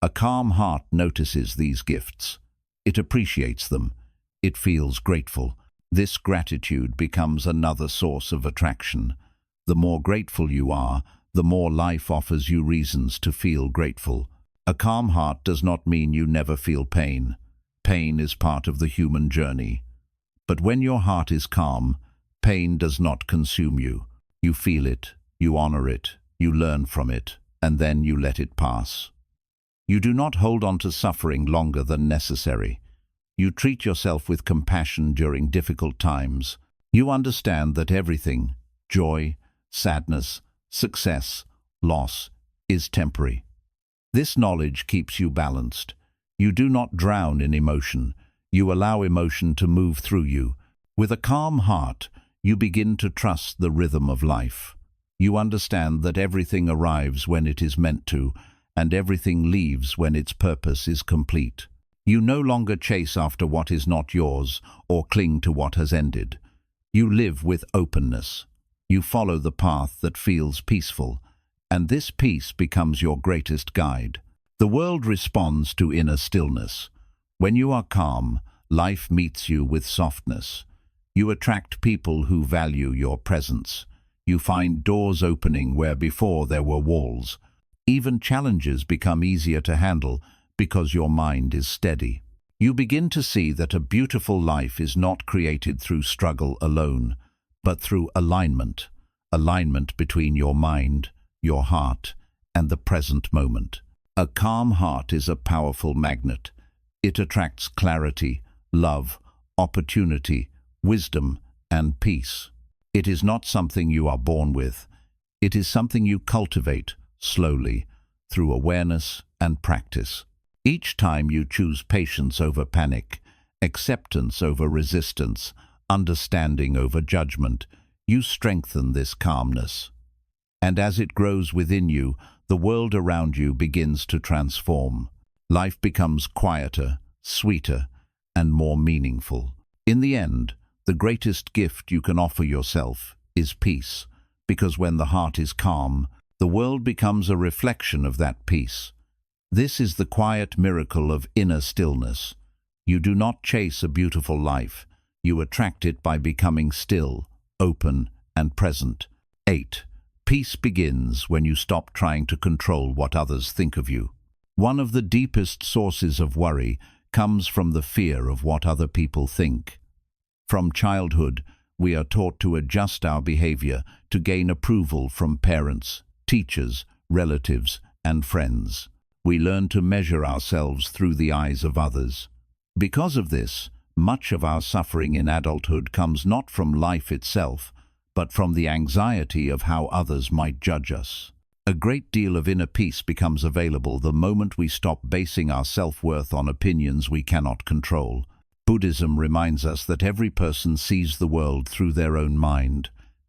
A calm heart notices these gifts. It appreciates them. It feels grateful. This gratitude becomes another source of attraction. The more grateful you are, the more life offers you reasons to feel grateful. A calm heart does not mean you never feel pain. Pain is part of the human journey. But when your heart is calm, pain does not consume you. You feel it, you honor it, you learn from it, and then you let it pass. You do not hold on to suffering longer than necessary. You treat yourself with compassion during difficult times. You understand that everything, joy, sadness, success, loss, is temporary. This knowledge keeps you balanced. You do not drown in emotion. You allow emotion to move through you. With a calm heart, you begin to trust the rhythm of life. You understand that everything arrives when it is meant to, and everything leaves when its purpose is complete. You no longer chase after what is not yours or cling to what has ended. You live with openness. You follow the path that feels peaceful, and this peace becomes your greatest guide. The world responds to inner stillness. When you are calm, life meets you with softness. You attract people who value your presence. You find doors opening where before there were walls. Even challenges become easier to handle because your mind is steady. You begin to see that a beautiful life is not created through struggle alone, but through alignment. Alignment between your mind, your heart, and the present moment. A calm heart is a powerful magnet. It attracts clarity, love, opportunity, wisdom, and peace. It is not something you are born with. It is something you cultivate slowly, through awareness and practice. Each time you choose patience over panic, acceptance over resistance, understanding over judgment, you strengthen this calmness. And as it grows within you, the world around you begins to transform. Life becomes quieter, sweeter, and more meaningful. In the end, the greatest gift you can offer yourself is peace, because when the heart is calm, the world becomes a reflection of that peace. This is the quiet miracle of inner stillness. You do not chase a beautiful life. You attract it by becoming still, open, and present. 8. Peace begins when you stop trying to control what others think of you. One of the deepest sources of worry comes from the fear of what other people think. From childhood, we are taught to adjust our behavior to gain approval from parents, teachers, relatives, and friends. We learn to measure ourselves through the eyes of others. Because of this, much of our suffering in adulthood comes not from life itself, but from the anxiety of how others might judge us. A great deal of inner peace becomes available the moment we stop basing our self-worth on opinions we cannot control. Buddhism reminds us that every person sees the world through their own mind.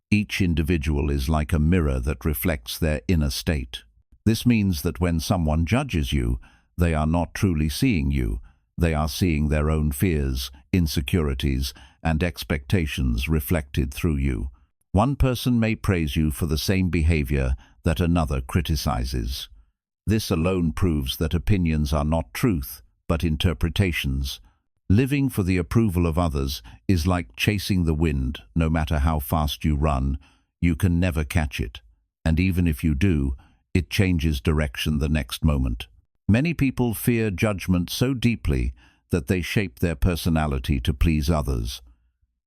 Each individual is like a mirror that reflects their inner state. This means that when someone judges you, they are not truly seeing you. They are seeing their own fears, insecurities, and expectations reflected through you. One person may praise you for the same behavior that another criticizes. This alone proves that opinions are not truth, but interpretations. Living for the approval of others is like chasing the wind. No matter how fast you run, you can never catch it. And even if you do, it changes direction the next moment. Many people fear judgment so deeply that they shape their personality to please others.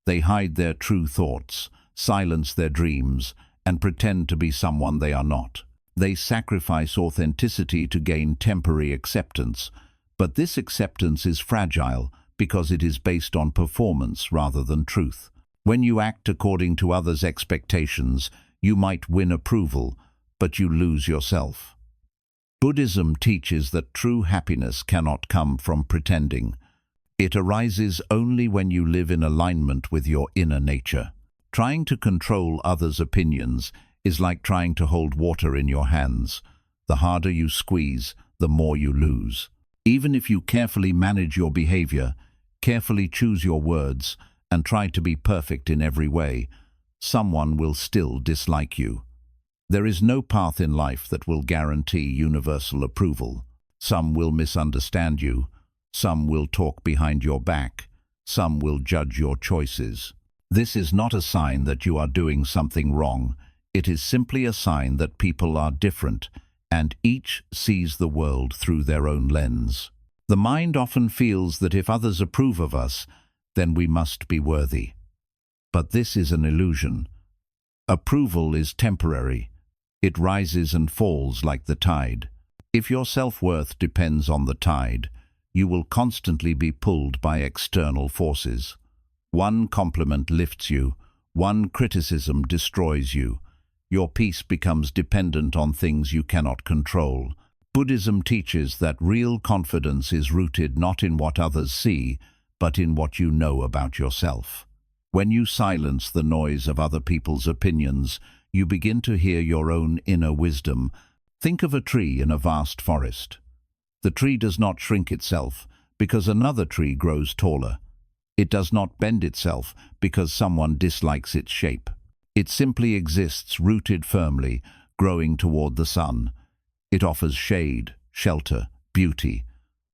They hide their true thoughts, silence their dreams, and pretend to be someone they are not. They sacrifice authenticity to gain temporary acceptance, but this acceptance is fragile because it is based on performance rather than truth. When you act according to others' expectations, you might win approval, but you lose yourself. Buddhism teaches that true happiness cannot come from pretending. It arises only when you live in alignment with your inner nature. Trying to control others' opinions is like trying to hold water in your hands. The harder you squeeze, the more you lose. Even if you carefully manage your behavior, carefully choose your words, and try to be perfect in every way, someone will still dislike you. There is no path in life that will guarantee universal approval. Some will misunderstand you, some will talk behind your back, some will judge your choices. This is not a sign that you are doing something wrong. It is simply a sign that people are different, and each sees the world through their own lens. The mind often feels that if others approve of us, then we must be worthy. But this is an illusion. Approval is temporary. It rises and falls like the tide. If your self-worth depends on the tide, you will constantly be pulled by external forces. One compliment lifts you, one criticism destroys you. Your peace becomes dependent on things you cannot control. Buddhism teaches that real confidence is rooted not in what others see, but in what you know about yourself. When you silence the noise of other people's opinions, you begin to hear your own inner wisdom. Think of a tree in a vast forest. The tree does not shrink itself because another tree grows taller. It does not bend itself because someone dislikes its shape. It simply exists rooted firmly, growing toward the sun. It offers shade, shelter, beauty.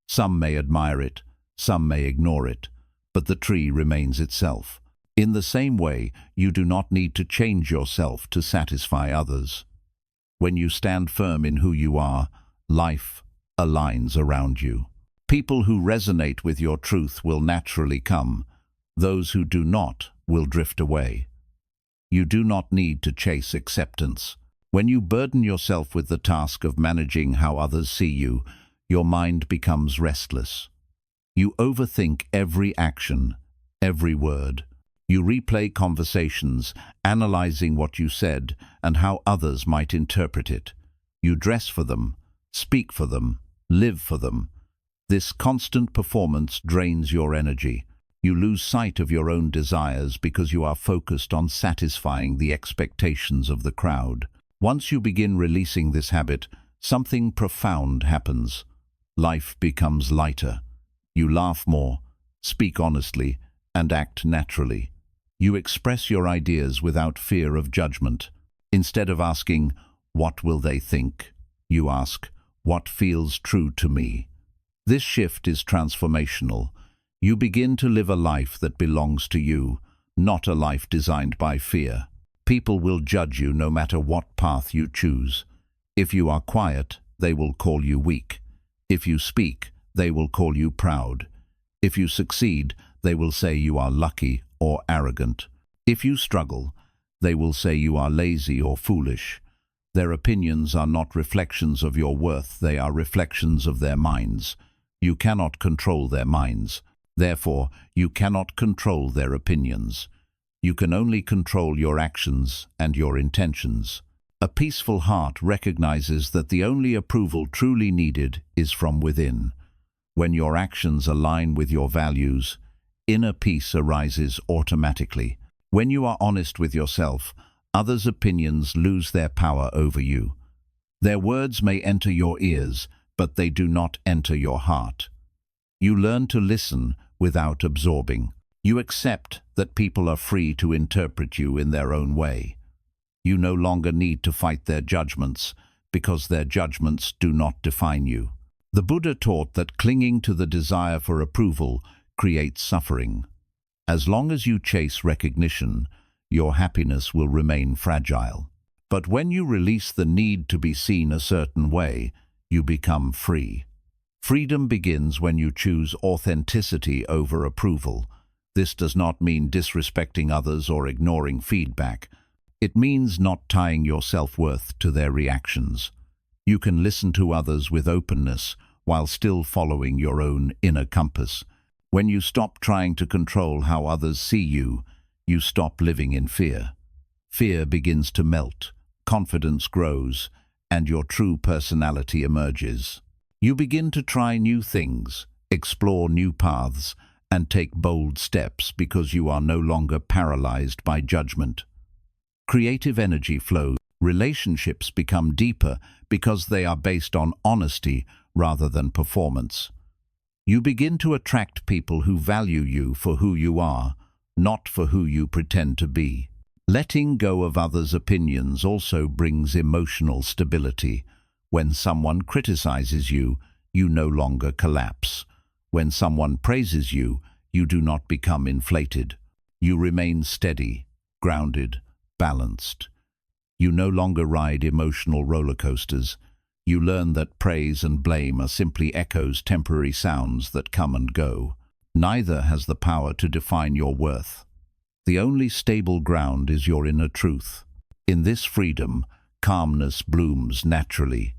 Some may admire it, some may ignore it, but the tree remains itself. In the same way, you do not need to change yourself to satisfy others. When you stand firm in who you are, life aligns around you. People who resonate with your truth will naturally come. Those who do not will drift away. You do not need to chase acceptance. When you burden yourself with the task of managing how others see you, your mind becomes restless. You overthink every action, every word. You replay conversations, analyzing what you said and how others might interpret it. You dress for them, speak for them, live for them. This constant performance drains your energy. You lose sight of your own desires because you are focused on satisfying the expectations of the crowd. Once you begin releasing this habit, something profound happens. Life becomes lighter. You laugh more, speak honestly, and act naturally. You express your ideas without fear of judgment. Instead of asking, "What will they think?" you ask, "What feels true to me?" This shift is transformational. You begin to live a life that belongs to you, not a life designed by fear. People will judge you no matter what path you choose. If you are quiet, they will call you weak. If you speak, they will call you proud. If you succeed, they will say you are lucky or arrogant. If you struggle, they will say you are lazy or foolish. Their opinions are not reflections of your worth, they are reflections of their minds. You cannot control their minds. Therefore, you cannot control their opinions. You can only control your actions and your intentions. A peaceful heart recognizes that the only approval truly needed is from within. When your actions align with your values, inner peace arises automatically. When you are honest with yourself, others' opinions lose their power over you. Their words may enter your ears, but they do not enter your heart. You learn to listen without absorbing. You accept that people are free to interpret you in their own way. You no longer need to fight their judgments, because their judgments do not define you. The Buddha taught that clinging to the desire for approval creates suffering. As long as you chase recognition, your happiness will remain fragile. But when you release the need to be seen a certain way, you become free. Freedom begins when you choose authenticity over approval. This does not mean disrespecting others or ignoring feedback. It means not tying your self-worth to their reactions. You can listen to others with openness while still following your own inner compass. When you stop trying to control how others see you, you stop living in fear. Fear begins to melt, confidence grows, and your true personality emerges. You begin to try new things, explore new paths, and take bold steps because you are no longer paralyzed by judgment. Creative energy flows. Relationships become deeper because they are based on honesty rather than performance. You begin to attract people who value you for who you are, not for who you pretend to be. Letting go of others' opinions also brings emotional stability. When someone criticizes you, you no longer collapse. When someone praises you, you do not become inflated. You remain steady, grounded, balanced. You no longer ride emotional roller coasters. You learn that praise and blame are simply echoes, temporary sounds that come and go. Neither has the power to define your worth. The only stable ground is your inner truth. In this freedom, calmness blooms naturally.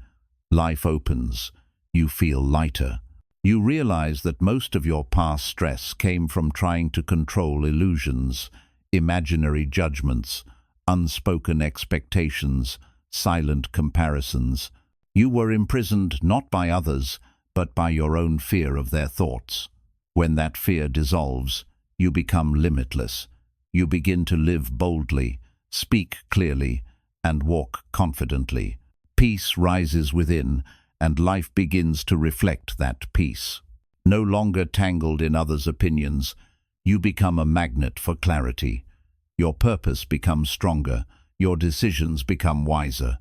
Life opens. You feel lighter. You realize that most of your past stress came from trying to control illusions, imaginary judgments, unspoken expectations, silent comparisons. You were imprisoned not by others, but by your own fear of their thoughts. When that fear dissolves, you become limitless. You begin to live boldly, speak clearly, and walk confidently. Peace rises within, and life begins to reflect that peace. No longer tangled in others' opinions, you become a magnet for clarity. Your purpose becomes stronger, your decisions become wiser.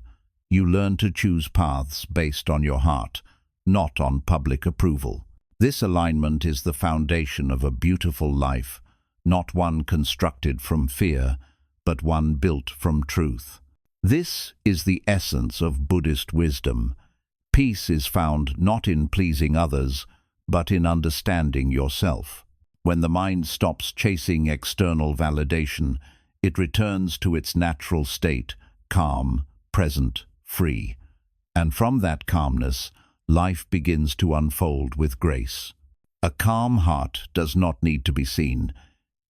You learn to choose paths based on your heart, not on public approval. This alignment is the foundation of a beautiful life, not one constructed from fear, but one built from truth. This is the essence of Buddhist wisdom. Peace is found not in pleasing others, but in understanding yourself. When the mind stops chasing external validation, it returns to its natural state, calm, present, free. And from that calmness, life begins to unfold with grace. A calm heart does not need to be seen.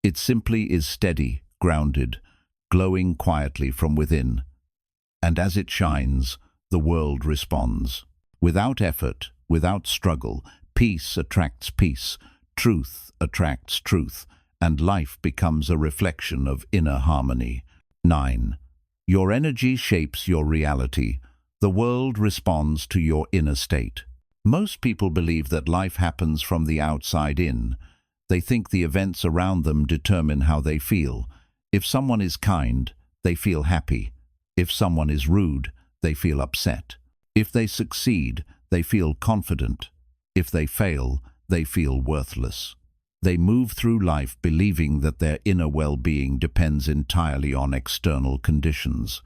It simply is steady, grounded, glowing quietly from within. And as it shines, the world responds. Without effort, without struggle, peace attracts peace, truth attracts truth, and life becomes a reflection of inner harmony. 9. Your energy shapes your reality. The world responds to your inner state. Most people believe that life happens from the outside in. They think the events around them determine how they feel. If someone is kind, they feel happy. If someone is rude, they feel upset. If they succeed, they feel confident. If they fail, they feel worthless. They move through life believing that their inner well-being depends entirely on external conditions.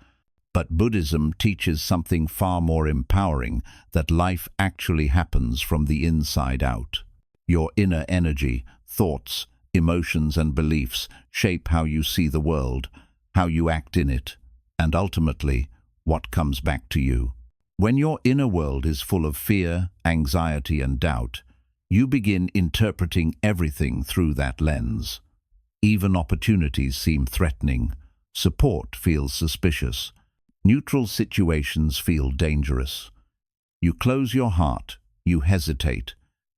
But Buddhism teaches something far more empowering, that life actually happens from the inside out. Your inner energy, thoughts, emotions and beliefs shape how you see the world, how you act in it, and ultimately, what comes back to you. When your inner world is full of fear, anxiety and doubt, you begin interpreting everything through that lens. Even opportunities seem threatening. Support feels suspicious. Neutral situations feel dangerous. You close your heart, you hesitate,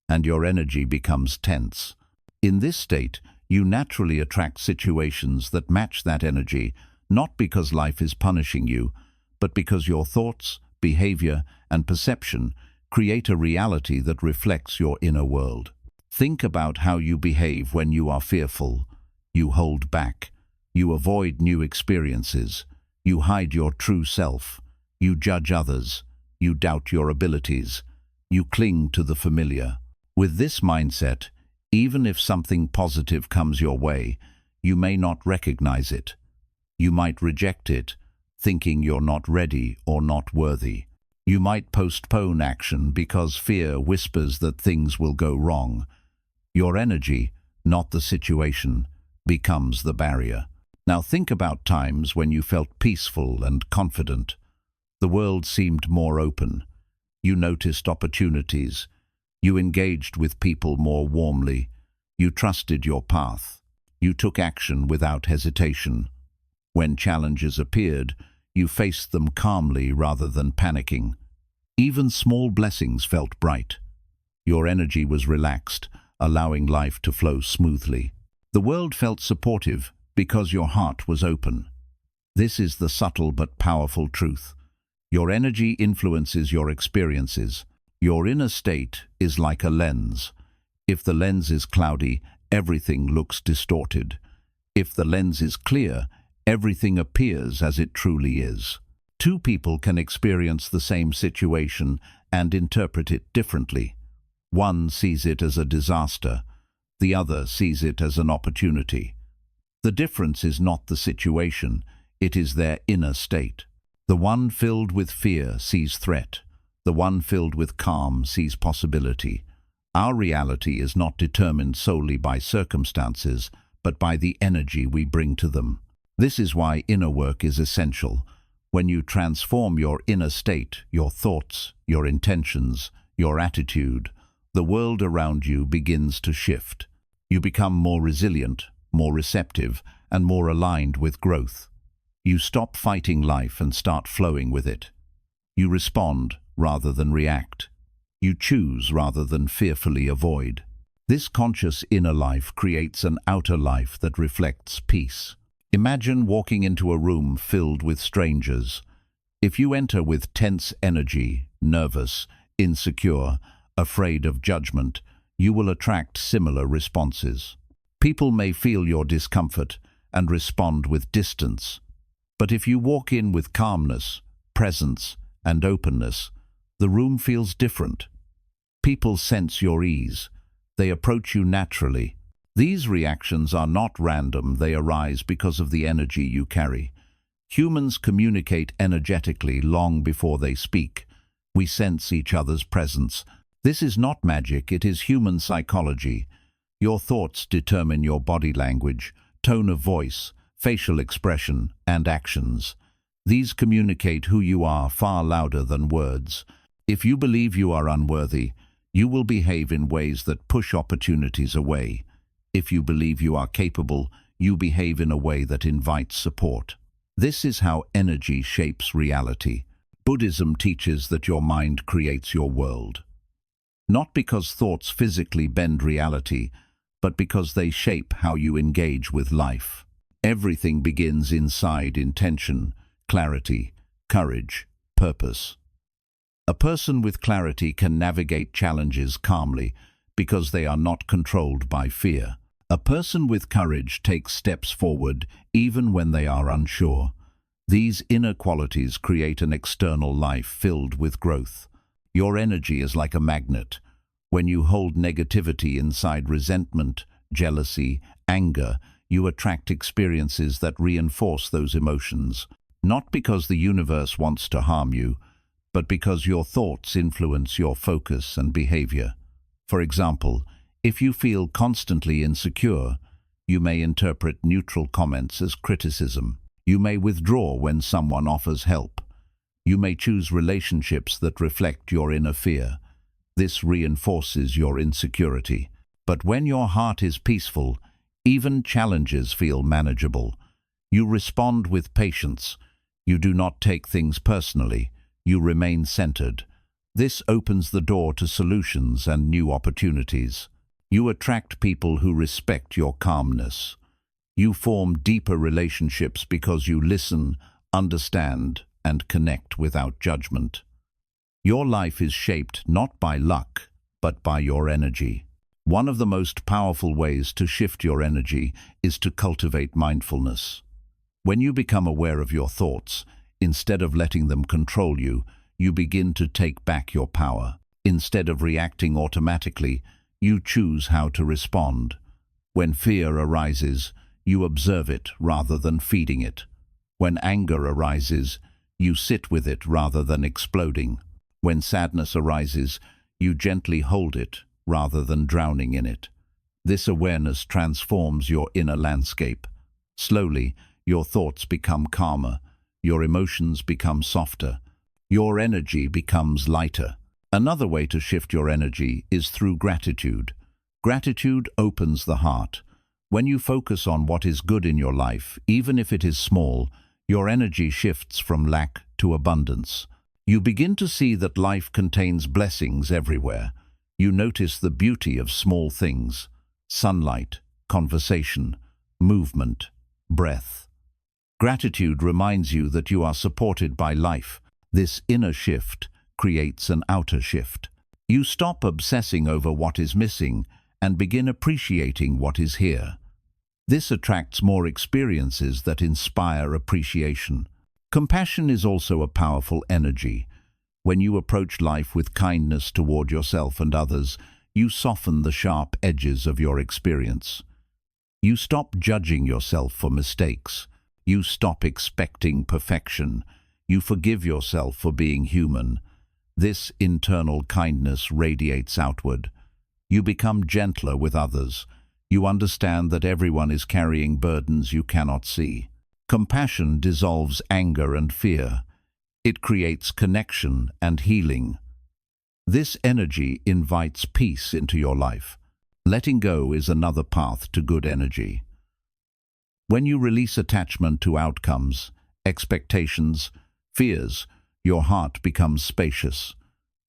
and your energy becomes tense. In this state, you naturally attract situations that match that energy, not because life is punishing you, but because your thoughts, behavior, and perception create a reality that reflects your inner world. Think about how you behave when you are fearful. You hold back. You avoid new experiences. You hide your true self. You judge others. You doubt your abilities. You cling to the familiar. With this mindset, even if something positive comes your way, you may not recognize it. You might reject it, thinking you're not ready or not worthy. You might postpone action because fear whispers that things will go wrong. Your energy, not the situation, becomes the barrier. Now think about times when you felt peaceful and confident. The world seemed more open. You noticed opportunities. You engaged with people more warmly. You trusted your path. You took action without hesitation. When challenges appeared, you faced them calmly rather than panicking. Even small blessings felt bright. Your energy was relaxed, allowing life to flow smoothly. The world felt supportive because your heart was open. This is the subtle but powerful truth. Your energy influences your experiences. Your inner state is like a lens. If the lens is cloudy, everything looks distorted. If the lens is clear, everything appears as it truly is. Two people can experience the same situation and interpret it differently. One sees it as a disaster. The other sees it as an opportunity. The difference is not the situation, it is their inner state. The one filled with fear sees threat. The one filled with calm sees possibility. Our reality is not determined solely by circumstances, but by the energy we bring to them. This is why inner work is essential. When you transform your inner state, your thoughts, your intentions, your attitude, the world around you begins to shift. You become more resilient, more receptive, and more aligned with growth. You stop fighting life and start flowing with it. You respond rather than react. You choose rather than fearfully avoid. This conscious inner life creates an outer life that reflects peace. Imagine walking into a room filled with strangers. If you enter with tense energy, nervous, insecure, afraid of judgment, you will attract similar responses. People may feel your discomfort and respond with distance, but if you walk in with calmness, presence, and openness, the room feels different. People sense your ease. They approach you naturally. These reactions are not random, they arise because of the energy you carry. Humans communicate energetically long before they speak. We sense each other's presence. This is not magic, it is human psychology. Your thoughts determine your body language, tone of voice, facial expression, and actions. These communicate who you are far louder than words. If you believe you are unworthy, you will behave in ways that push opportunities away. If you believe you are capable, you behave in a way that invites support. This is how energy shapes reality. Buddhism teaches that your mind creates your world. Not because thoughts physically bend reality, but because they shape how you engage with life. Everything begins inside intention, clarity, courage, purpose. A person with clarity can navigate challenges calmly because they are not controlled by fear. A person with courage takes steps forward even when they are unsure. These inner qualities create an external life filled with growth. Your energy is like a magnet. When you hold negativity inside resentment, jealousy, anger, you attract experiences that reinforce those emotions. Not because the universe wants to harm you, but because your thoughts influence your focus and behavior. For example, if you feel constantly insecure, you may interpret neutral comments as criticism. You may withdraw when someone offers help. You may choose relationships that reflect your inner fear. This reinforces your insecurity. But when your heart is peaceful, even challenges feel manageable. You respond with patience. You do not take things personally. You remain centered. This opens the door to solutions and new opportunities. You attract people who respect your calmness. You form deeper relationships because you listen, understand, and connect without judgment. Your life is shaped not by luck, but by your energy. One of the most powerful ways to shift your energy is to cultivate mindfulness. When you become aware of your thoughts, instead of letting them control you, you begin to take back your power. Instead of reacting automatically, you choose how to respond. When fear arises, you observe it rather than feeding it. When anger arises, you sit with it rather than exploding. When sadness arises, you gently hold it rather than drowning in it. This awareness transforms your inner landscape. Slowly, your thoughts become calmer, your emotions become softer, your energy becomes lighter. Another way to shift your energy is through gratitude. Gratitude opens the heart. When you focus on what is good in your life, even if it is small, your energy shifts from lack to abundance. You begin to see that life contains blessings everywhere. You notice the beauty of small things: sunlight, conversation, movement, breath. Gratitude reminds you that you are supported by life. This inner shift creates an outer shift. You stop obsessing over what is missing and begin appreciating what is here. This attracts more experiences that inspire appreciation. Compassion is also a powerful energy. When you approach life with kindness toward yourself and others, you soften the sharp edges of your experience. You stop judging yourself for mistakes. You stop expecting perfection. You forgive yourself for being human. This internal kindness radiates outward. You become gentler with others. You understand that everyone is carrying burdens you cannot see. Compassion dissolves anger and fear. It creates connection and healing. This energy invites peace into your life. Letting go is another path to good energy. When you release attachment to outcomes, expectations, fears, your heart becomes spacious.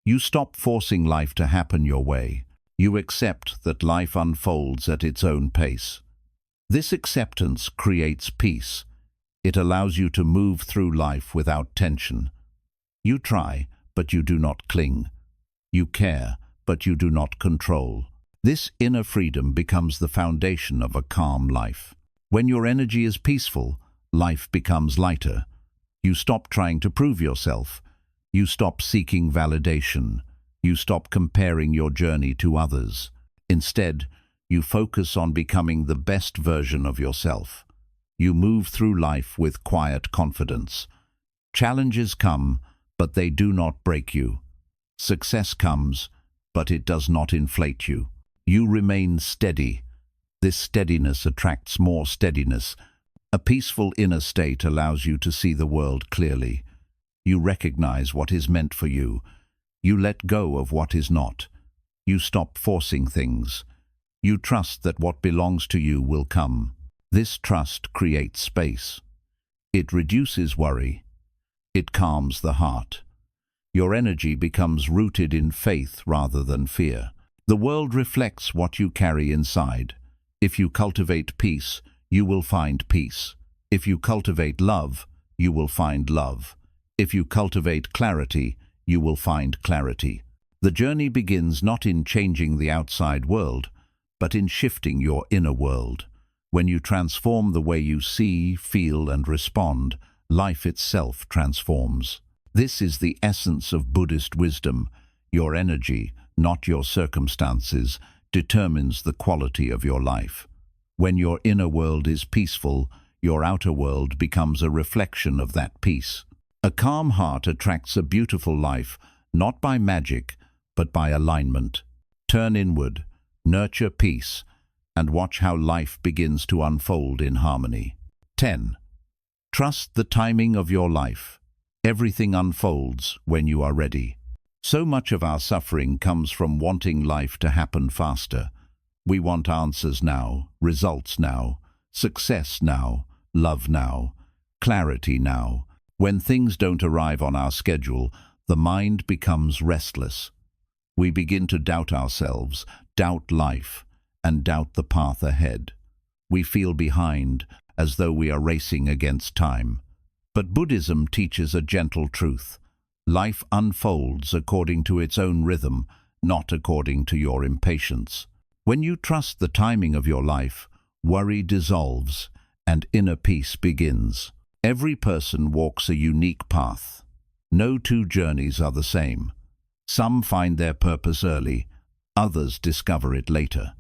You stop forcing life to happen your way. You accept that life unfolds at its own pace. This acceptance creates peace. It allows you to move through life without tension. You try, but you do not cling. You care, but you do not control. This inner freedom becomes the foundation of a calm life. When your energy is peaceful, life becomes lighter. You stop trying to prove yourself. You stop seeking validation. You stop comparing your journey to others. Instead, you focus on becoming the best version of yourself. You move through life with quiet confidence. Challenges come, but they do not break you. Success comes, but it does not inflate you. You remain steady. This steadiness attracts more steadiness. A peaceful inner state allows you to see the world clearly. You recognize what is meant for you. You let go of what is not. You stop forcing things. You trust that what belongs to you will come. This trust creates space. It reduces worry. It calms the heart. Your energy becomes rooted in faith rather than fear. The world reflects what you carry inside. If you cultivate peace, you will find peace. If you cultivate love, you will find love. If you cultivate clarity, you will find clarity. The journey begins not in changing the outside world, but in shifting your inner world. When you transform the way you see, feel, and respond, life itself transforms. This is the essence of Buddhist wisdom. Your energy, not your circumstances, determines the quality of your life. When your inner world is peaceful, your outer world becomes a reflection of that peace. A calm heart attracts a beautiful life, not by magic, but by alignment. Turn inward, nurture peace, and watch how life begins to unfold in harmony. 10. Trust the timing of your life. Everything unfolds when you are ready. So much of our suffering comes from wanting life to happen faster. We want answers now, results now, success now, love now, clarity now. When things don't arrive on our schedule, the mind becomes restless. We begin to doubt ourselves, doubt life, and doubt the path ahead. We feel behind, as though we are racing against time. But Buddhism teaches a gentle truth. Life unfolds according to its own rhythm, not according to your impatience. When you trust the timing of your life, worry dissolves and inner peace begins. Every person walks a unique path. No two journeys are the same. Some find their purpose early, others discover it later.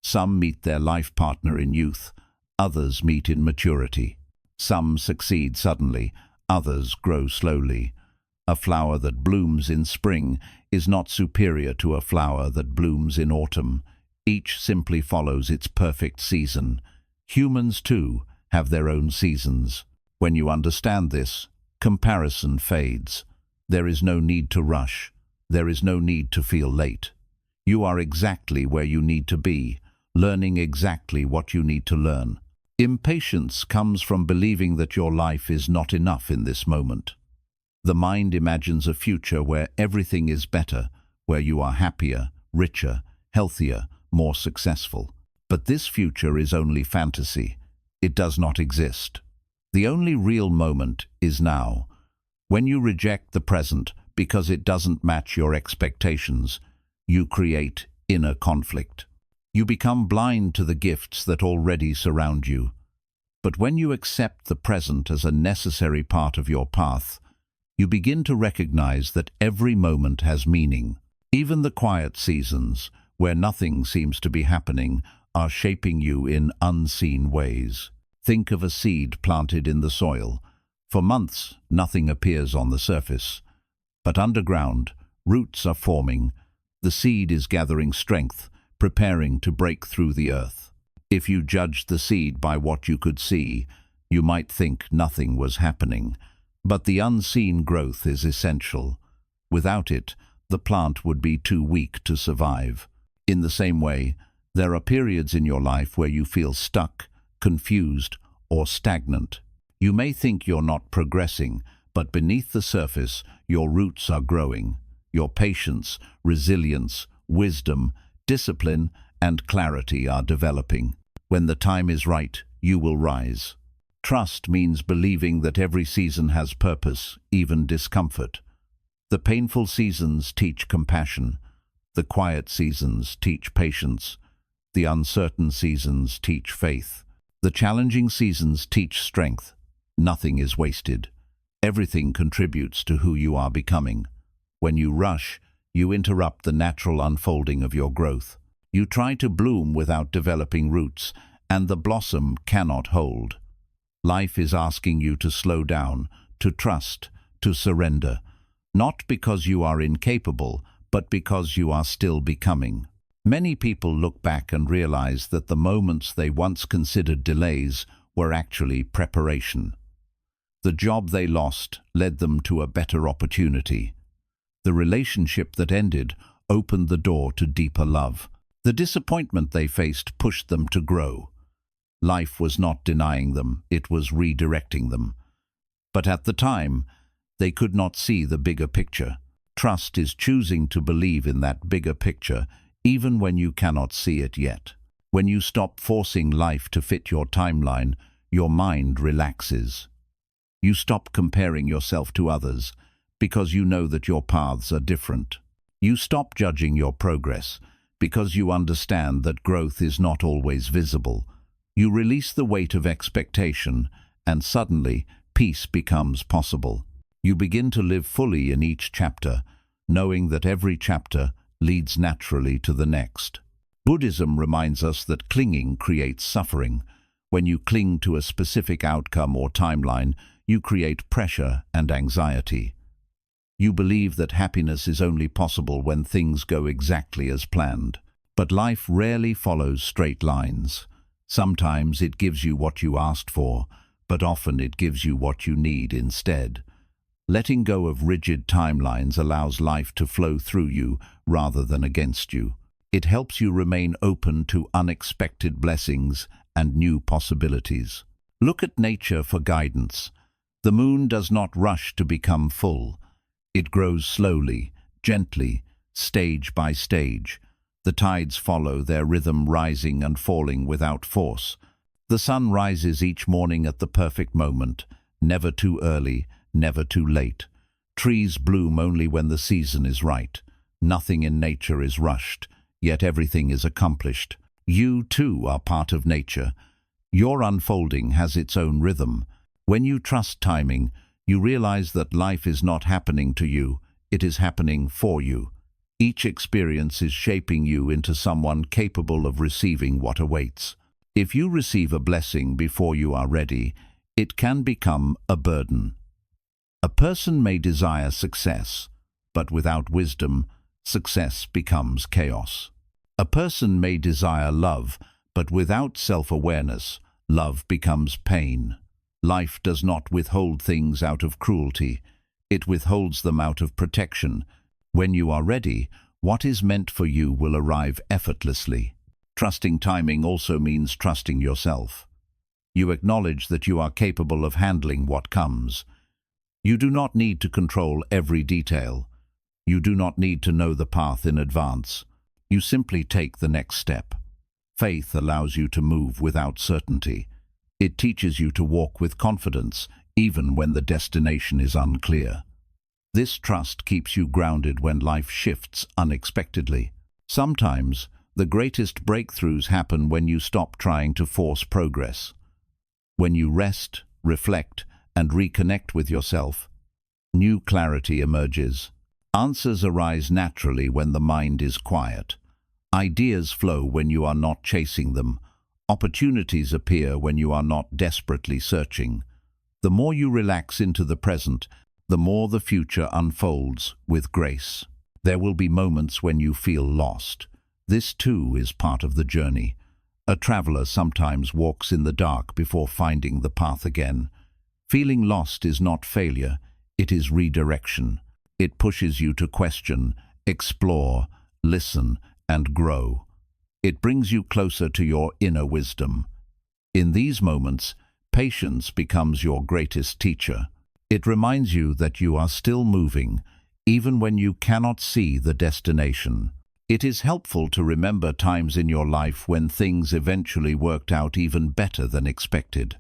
Some meet their life partner in youth, others meet in maturity. Some succeed suddenly, others grow slowly. A flower that blooms in spring is not superior to a flower that blooms in autumn. Each simply follows its perfect season. Humans, too, have their own seasons. When you understand this, comparison fades. There is no need to rush. There is no need to feel late. You are exactly where you need to be, learning exactly what you need to learn. Impatience comes from believing that your life is not enough in this moment. The mind imagines a future where everything is better, where you are happier, richer, healthier, more successful. But this future is only fantasy. It does not exist. The only real moment is now. When you reject the present because it doesn't match your expectations, you create inner conflict. You become blind to the gifts that already surround you. But when you accept the present as a necessary part of your path, you begin to recognize that every moment has meaning. Even the quiet seasons, where nothing seems to be happening, are shaping you in unseen ways. Think of a seed planted in the soil. For months, nothing appears on the surface. But underground, roots are forming. The seed is gathering strength, preparing to break through the earth. If you judged the seed by what you could see, you might think nothing was happening. But the unseen growth is essential. Without it, the plant would be too weak to survive. In the same way, there are periods in your life where you feel stuck, confused, or stagnant. You may think you're not progressing, but beneath the surface, your roots are growing. Your patience, resilience, wisdom, discipline, and clarity are developing. When the time is right, you will rise. Trust means believing that every season has purpose, even discomfort. The painful seasons teach compassion. The quiet seasons teach patience. The uncertain seasons teach faith. The challenging seasons teach strength. Nothing is wasted. Everything contributes to who you are becoming. When you rush, you interrupt the natural unfolding of your growth. You try to bloom without developing roots, and the blossom cannot hold. Life is asking you to slow down, to trust, to surrender, not because you are incapable, but because you are still becoming. Many people look back and realize that the moments they once considered delays were actually preparation. The job they lost led them to a better opportunity. The relationship that ended opened the door to deeper love. The disappointment they faced pushed them to grow. Life was not denying them, it was redirecting them. But at the time, they could not see the bigger picture. Trust is choosing to believe in that bigger picture, even when you cannot see it yet. When you stop forcing life to fit your timeline, your mind relaxes. You stop comparing yourself to others, because you know that your paths are different. You stop judging your progress, because you understand that growth is not always visible. You release the weight of expectation, and suddenly, peace becomes possible. You begin to live fully in each chapter, knowing that every chapter leads naturally to the next. Buddhism reminds us that clinging creates suffering. When you cling to a specific outcome or timeline, you create pressure and anxiety. You believe that happiness is only possible when things go exactly as planned. But life rarely follows straight lines. Sometimes it gives you what you asked for, but often it gives you what you need instead. Letting go of rigid timelines allows life to flow through you rather than against you. It helps you remain open to unexpected blessings and new possibilities. Look at nature for guidance. The moon does not rush to become full. It grows slowly, gently, stage by stage. The tides follow their rhythm, rising and falling without force. The sun rises each morning at the perfect moment, never too early, never too late. Trees bloom only when the season is right. Nothing in nature is rushed, yet everything is accomplished. You, too, are part of nature. Your unfolding has its own rhythm. When you trust timing, you realize that life is not happening to you, it is happening for you. Each experience is shaping you into someone capable of receiving what awaits. If you receive a blessing before you are ready, it can become a burden. A person may desire success, but without wisdom, success becomes chaos. A person may desire love, but without self-awareness, love becomes pain. Life does not withhold things out of cruelty. It withholds them out of protection. When you are ready, what is meant for you will arrive effortlessly. Trusting timing also means trusting yourself. You acknowledge that you are capable of handling what comes. You do not need to control every detail. You do not need to know the path in advance. You simply take the next step. Faith allows you to move without certainty. It teaches you to walk with confidence, even when the destination is unclear. This trust keeps you grounded when life shifts unexpectedly. Sometimes, the greatest breakthroughs happen when you stop trying to force progress. When you rest, reflect, and reconnect with yourself, new clarity emerges. Answers arise naturally when the mind is quiet. Ideas flow when you are not chasing them. Opportunities appear when you are not desperately searching. The more you relax into the present, the more the future unfolds with grace. There will be moments when you feel lost. This too is part of the journey. A traveler sometimes walks in the dark before finding the path again. Feeling lost is not failure, it is redirection. It pushes you to question, explore, listen, and grow. It brings you closer to your inner wisdom. In these moments, patience becomes your greatest teacher. It reminds you that you are still moving, even when you cannot see the destination. It is helpful to remember times in your life when things eventually worked out even better than expected.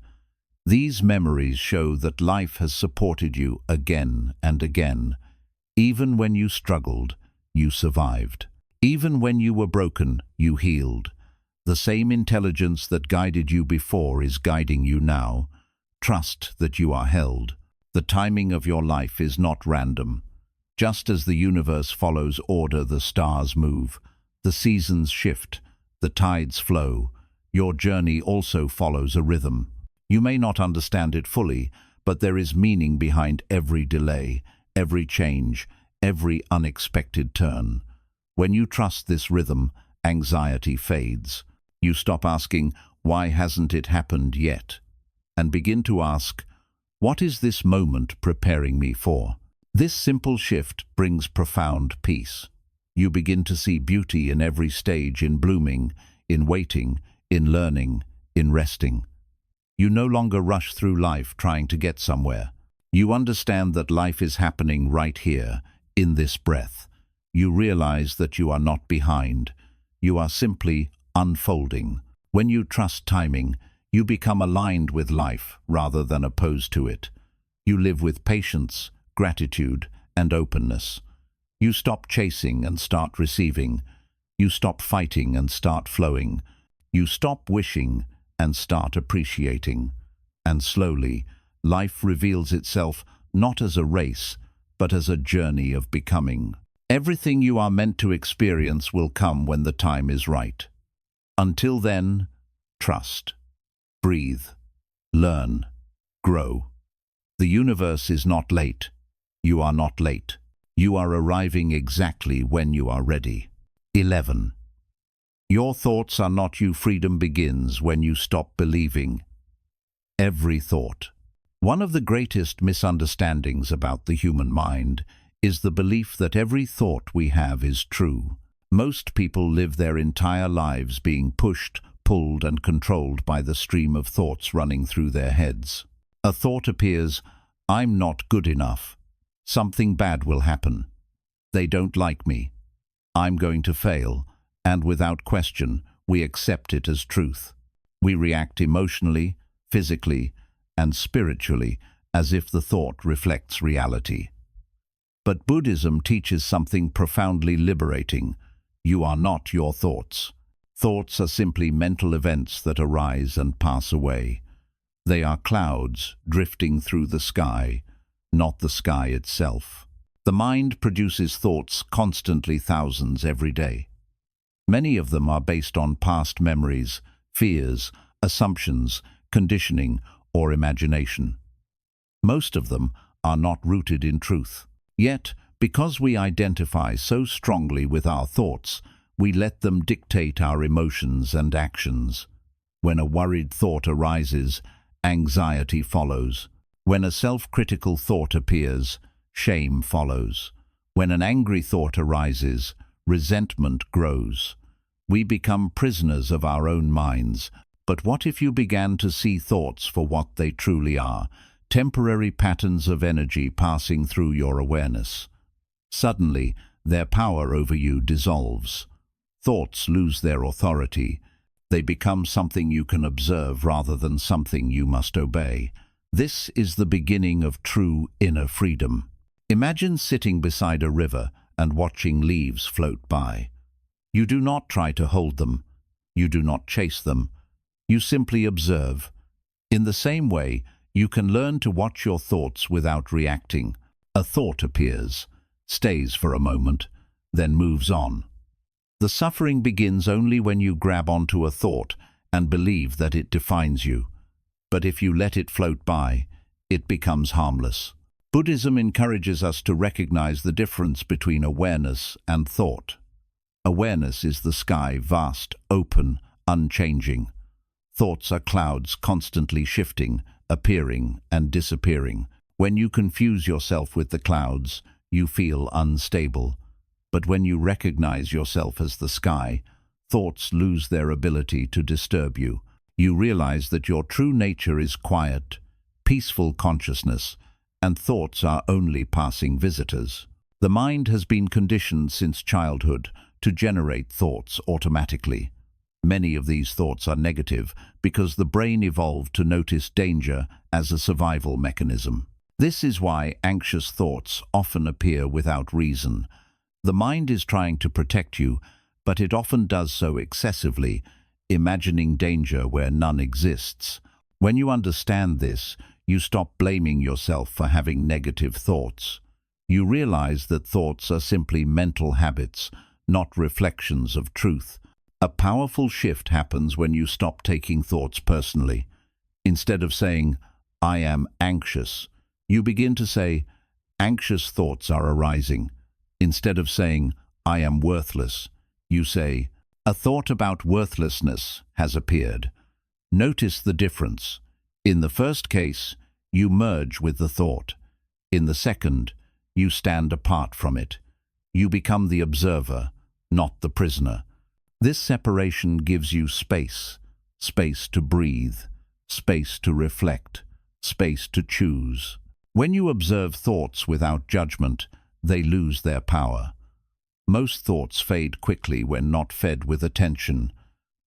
These memories show that life has supported you again and again. Even when you struggled, you survived. Even when you were broken, you healed. The same intelligence that guided you before is guiding you now. Trust that you are held. The timing of your life is not random. Just as the universe follows order, the stars move, the seasons shift, the tides flow. Your journey also follows a rhythm. You may not understand it fully, but there is meaning behind every delay, every change, every unexpected turn. When you trust this rhythm, anxiety fades. You stop asking, "Why hasn't it happened yet?" and begin to ask, "What is this moment preparing me for?" This simple shift brings profound peace. You begin to see beauty in every stage, in blooming, in waiting, in learning, in resting. You no longer rush through life trying to get somewhere. You understand that life is happening right here, in this breath. You realize that you are not behind. You are simply unfolding. When you trust timing, you become aligned with life rather than opposed to it. You live with patience, gratitude, and openness. You stop chasing and start receiving. You stop fighting and start flowing. You stop wishing and start appreciating. And slowly, life reveals itself not as a race, but as a journey of becoming. Everything you are meant to experience will come when the time is right. Until then, trust, breathe, learn, grow. The universe is not late. You are not late. You are arriving exactly when you are ready. 11. Your thoughts are not you. Freedom begins when you stop believing every thought. One of the greatest misunderstandings about the human mind is the belief that every thought we have is true. Most people live their entire lives being pushed, pulled, and controlled by the stream of thoughts running through their heads. A thought appears, "I'm not good enough. Something bad will happen. They don't like me. I'm going to fail," and without question, we accept it as truth. We react emotionally, physically, and spiritually as if the thought reflects reality. But Buddhism teaches something profoundly liberating. You are not your thoughts. Thoughts are simply mental events that arise and pass away. They are clouds drifting through the sky, not the sky itself. The mind produces thoughts constantly, thousands every day. Many of them are based on past memories, fears, assumptions, conditioning, or imagination. Most of them are not rooted in truth. Yet, because we identify so strongly with our thoughts, we let them dictate our emotions and actions. When a worried thought arises, anxiety follows. When a self-critical thought appears, shame follows. When an angry thought arises, resentment grows. We become prisoners of our own minds. But what if you began to see thoughts for what they truly are? Temporary patterns of energy passing through your awareness. Suddenly, their power over you dissolves. Thoughts lose their authority. They become something you can observe rather than something you must obey. This is the beginning of true inner freedom. Imagine sitting beside a river and watching leaves float by. You do not try to hold them. You do not chase them. You simply observe. In the same way, you can learn to watch your thoughts without reacting. A thought appears, stays for a moment, then moves on. The suffering begins only when you grab onto a thought and believe that it defines you. But if you let it float by, it becomes harmless. Buddhism encourages us to recognize the difference between awareness and thought. Awareness is the sky, vast, open, unchanging. Thoughts are clouds constantly shifting, appearing and disappearing. When you confuse yourself with the clouds, you feel unstable. But when you recognize yourself as the sky, thoughts lose their ability to disturb you. You realize that your true nature is quiet, peaceful consciousness, and thoughts are only passing visitors. The mind has been conditioned since childhood to generate thoughts automatically. Many of these thoughts are negative because the brain evolved to notice danger as a survival mechanism. This is why anxious thoughts often appear without reason. The mind is trying to protect you, but it often does so excessively, imagining danger where none exists. When you understand this, you stop blaming yourself for having negative thoughts. You realize that thoughts are simply mental habits, not reflections of truth. A powerful shift happens when you stop taking thoughts personally. Instead of saying, "I am anxious," you begin to say, "Anxious thoughts are arising." Instead of saying, "I am worthless," you say, "A thought about worthlessness has appeared." Notice the difference. In the first case, you merge with the thought. In the second, you stand apart from it. You become the observer, not the prisoner. This separation gives you space, space to breathe, space to reflect, space to choose. When you observe thoughts without judgment, they lose their power. Most thoughts fade quickly when not fed with attention,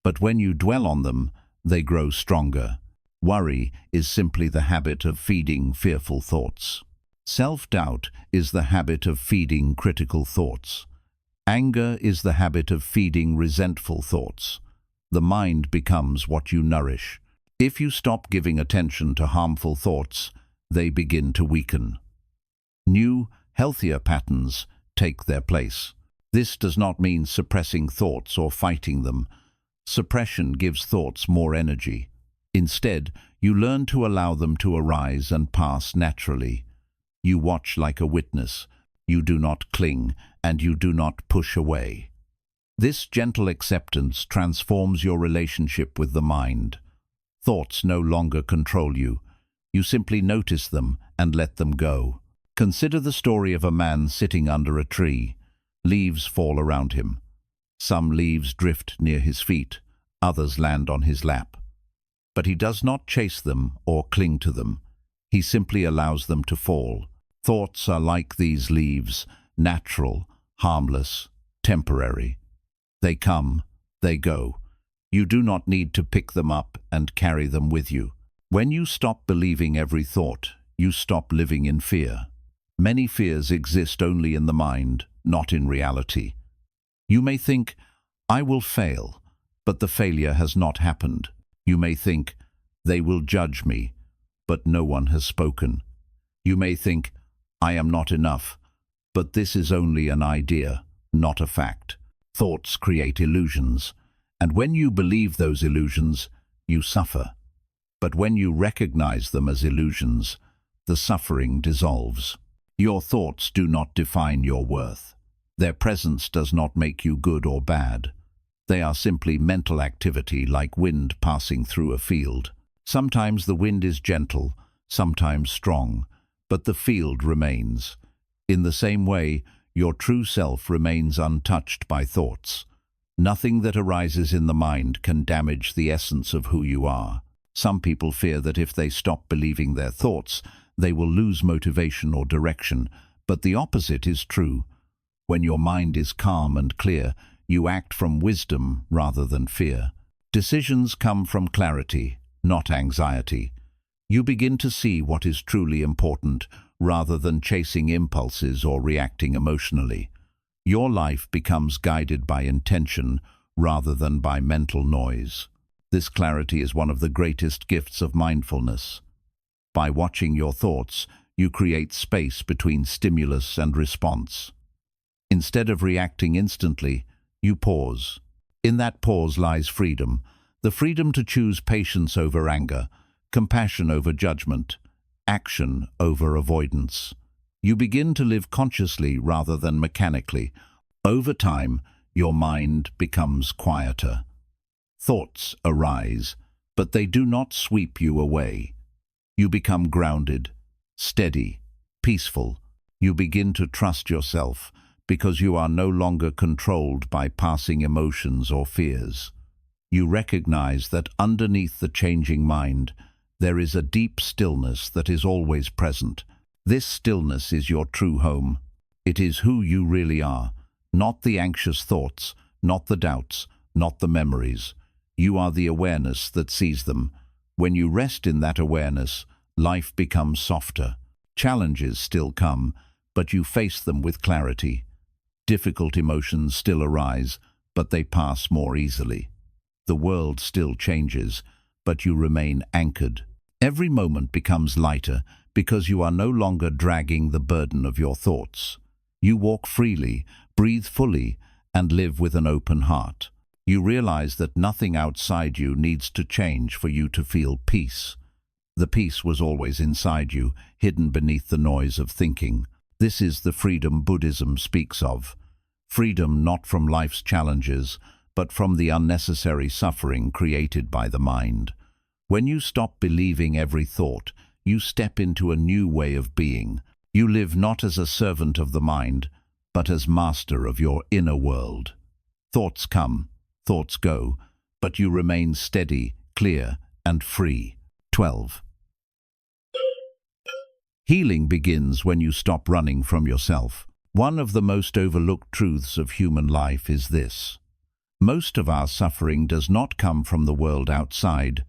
but when you dwell on them, they grow stronger. Worry is simply the habit of feeding fearful thoughts. Self-doubt is the habit of feeding critical thoughts. Anger is the habit of feeding resentful thoughts. The mind becomes what you nourish. If you stop giving attention to harmful thoughts, they begin to weaken. New, healthier patterns take their place. This does not mean suppressing thoughts or fighting them. Suppression gives thoughts more energy. Instead, you learn to allow them to arise and pass naturally. You watch like a witness. You do not cling, and you do not push away. This gentle acceptance transforms your relationship with the mind. Thoughts no longer control you. You simply notice them and let them go. Consider the story of a man sitting under a tree. Leaves fall around him. Some leaves drift near his feet, others land on his lap. But he does not chase them or cling to them. He simply allows them to fall. Thoughts are like these leaves, natural, harmless, temporary. They come, they go. You do not need to pick them up and carry them with you. When you stop believing every thought, you stop living in fear. Many fears exist only in the mind, not in reality. You may think, "I will fail," but the failure has not happened. You may think, "They will judge me," but no one has spoken. You may think, "I am not enough," but this is only an idea, not a fact. Thoughts create illusions, and when you believe those illusions, you suffer. But when you recognize them as illusions, the suffering dissolves. Your thoughts do not define your worth. Their presence does not make you good or bad. They are simply mental activity like wind passing through a field. Sometimes the wind is gentle, sometimes strong, but the field remains. In the same way, your true self remains untouched by thoughts. Nothing that arises in the mind can damage the essence of who you are. Some people fear that if they stop believing their thoughts, they will lose motivation or direction, but the opposite is true. When your mind is calm and clear, you act from wisdom rather than fear. Decisions come from clarity, not anxiety. You begin to see what is truly important, rather than chasing impulses or reacting emotionally. Your life becomes guided by intention rather than by mental noise. This clarity is one of the greatest gifts of mindfulness. By watching your thoughts, you create space between stimulus and response. Instead of reacting instantly, you pause. In that pause lies freedom, the freedom to choose patience over anger, compassion over judgment, action over avoidance. You begin to live consciously rather than mechanically. Over time, your mind becomes quieter. Thoughts arise, but they do not sweep you away. You become grounded, steady, peaceful. You begin to trust yourself because you are no longer controlled by passing emotions or fears. You recognize that underneath the changing mind, there is a deep stillness that is always present. This stillness is your true home. It is who you really are, not the anxious thoughts, not the doubts, not the memories. You are the awareness that sees them. When you rest in that awareness, life becomes softer. Challenges still come, but you face them with clarity. Difficult emotions still arise, but they pass more easily. The world still changes, but you remain anchored. Every moment becomes lighter because you are no longer dragging the burden of your thoughts. You walk freely, breathe fully, and live with an open heart. You realize that nothing outside you needs to change for you to feel peace. The peace was always inside you, hidden beneath the noise of thinking. This is the freedom Buddhism speaks of. Freedom not from life's challenges, but from the unnecessary suffering created by the mind. When you stop believing every thought, you step into a new way of being. You live not as a servant of the mind, but as master of your inner world. Thoughts come, thoughts go, but you remain steady, clear, and free. 12. Healing begins when you stop running from yourself. One of the most overlooked truths of human life is this. Most of our suffering does not come from the world outside,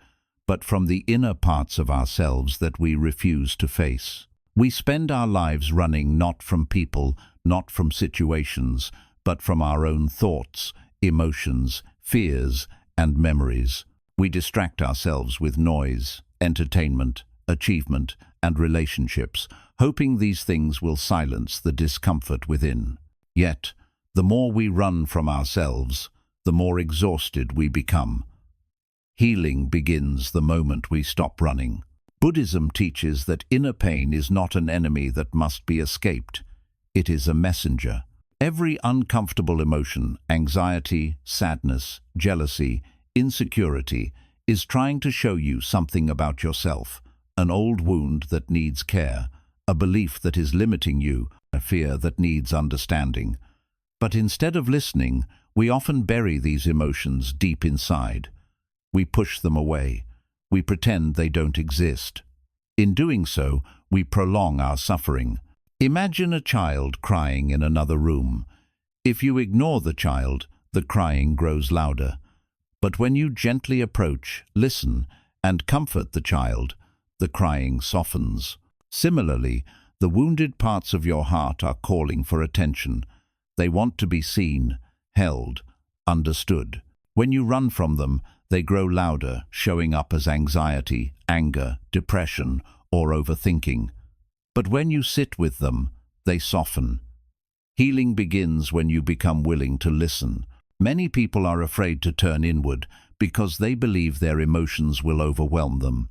but from the inner parts of ourselves that we refuse to face. We spend our lives running not from people, not from situations, but from our own thoughts, emotions, fears, and memories. We distract ourselves with noise, entertainment, achievement, and relationships, hoping these things will silence the discomfort within. Yet, the more we run from ourselves, the more exhausted we become. Healing begins the moment we stop running. Buddhism teaches that inner pain is not an enemy that must be escaped. It is a messenger. Every uncomfortable emotion, anxiety, sadness, jealousy, insecurity, is trying to show you something about yourself, an old wound that needs care, a belief that is limiting you, a fear that needs understanding. But instead of listening, we often bury these emotions deep inside. We push them away. We pretend they don't exist. In doing so, we prolong our suffering. Imagine a child crying in another room. If you ignore the child, the crying grows louder. But when you gently approach, listen, and comfort the child, the crying softens. Similarly, the wounded parts of your heart are calling for attention. They want to be seen, held, understood. When you run from them, they grow louder, showing up as anxiety, anger, depression, or overthinking. But when you sit with them, they soften. Healing begins when you become willing to listen. Many people are afraid to turn inward because they believe their emotions will overwhelm them.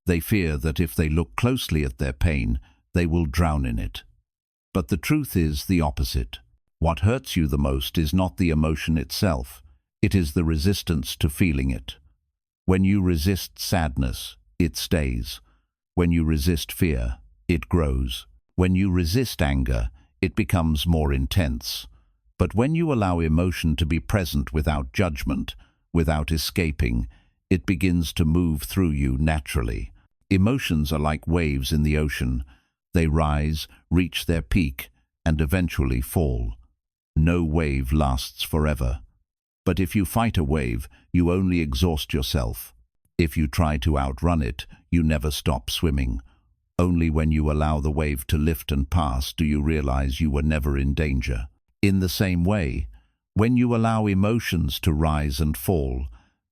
They fear that if they look closely at their pain, they will drown in it. But the truth is the opposite. What hurts you the most is not the emotion itself. It is the resistance to feeling it. When you resist sadness, it stays. When you resist fear, it grows. When you resist anger, it becomes more intense. But when you allow emotion to be present without judgment, without escaping, it begins to move through you naturally. Emotions are like waves in the ocean. They rise, reach their peak, and eventually fall. No wave lasts forever. But if you fight a wave, you only exhaust yourself. If you try to outrun it, you never stop swimming. Only when you allow the wave to lift and pass do you realize you were never in danger. In the same way, when you allow emotions to rise and fall,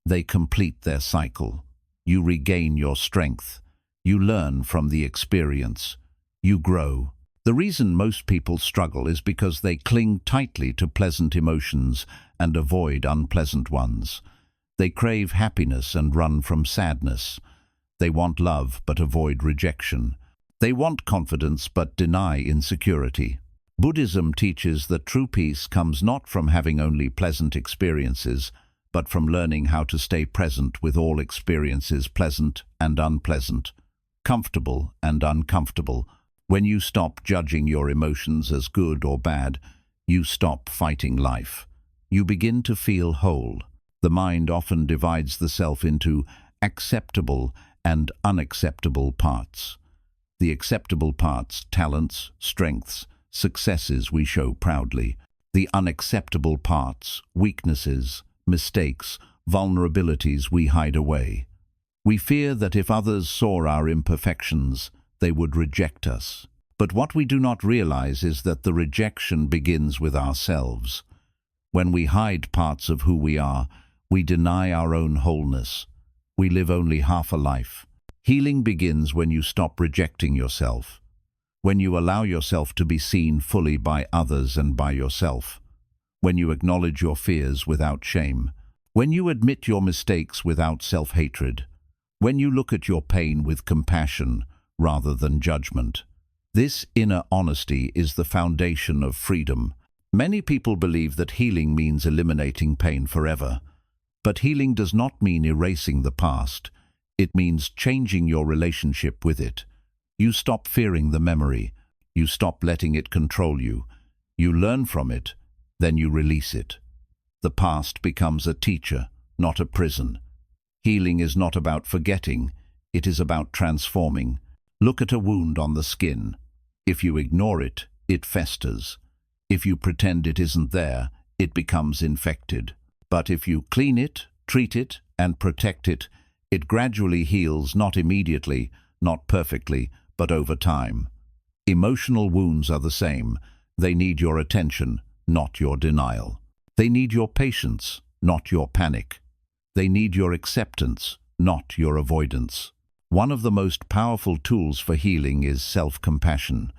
they complete their cycle. You regain your strength. You learn from the experience. You grow. The reason most people struggle is because they cling tightly to pleasant emotions and avoid unpleasant ones. They crave happiness and run from sadness. They want love but avoid rejection. They want confidence but deny insecurity. Buddhism teaches that true peace comes not from having only pleasant experiences, but from learning how to stay present with all experiences, pleasant and unpleasant, comfortable and uncomfortable. When you stop judging your emotions as good or bad, you stop fighting life. You begin to feel whole. The mind often divides the self into acceptable and unacceptable parts. The acceptable parts, talents, strengths, successes we show proudly. The unacceptable parts, weaknesses, mistakes, vulnerabilities we hide away. We fear that if others saw our imperfections, they would reject us. But what we do not realize is that the rejection begins with ourselves. When we hide parts of who we are, we deny our own wholeness. We live only half a life. Healing begins when you stop rejecting yourself, when you allow yourself to be seen fully by others and by yourself, when you acknowledge your fears without shame, when you admit your mistakes without self-hatred, when you look at your pain with compassion rather than judgment. This inner honesty is the foundation of freedom. Many people believe that healing means eliminating pain forever. But healing does not mean erasing the past. It means changing your relationship with it. You stop fearing the memory. You stop letting it control you. You learn from it, then you release it. The past becomes a teacher, not a prison. Healing is not about forgetting. It is about transforming. Look at a wound on the skin. If you ignore it, it festers. If you pretend it isn't there, it becomes infected. But if you clean it, treat it, and protect it, it gradually heals, not immediately, not perfectly, but over time. Emotional wounds are the same. They need your attention, not your denial. They need your patience, not your panic. They need your acceptance, not your avoidance. One of the most powerful tools for healing is self-compassion.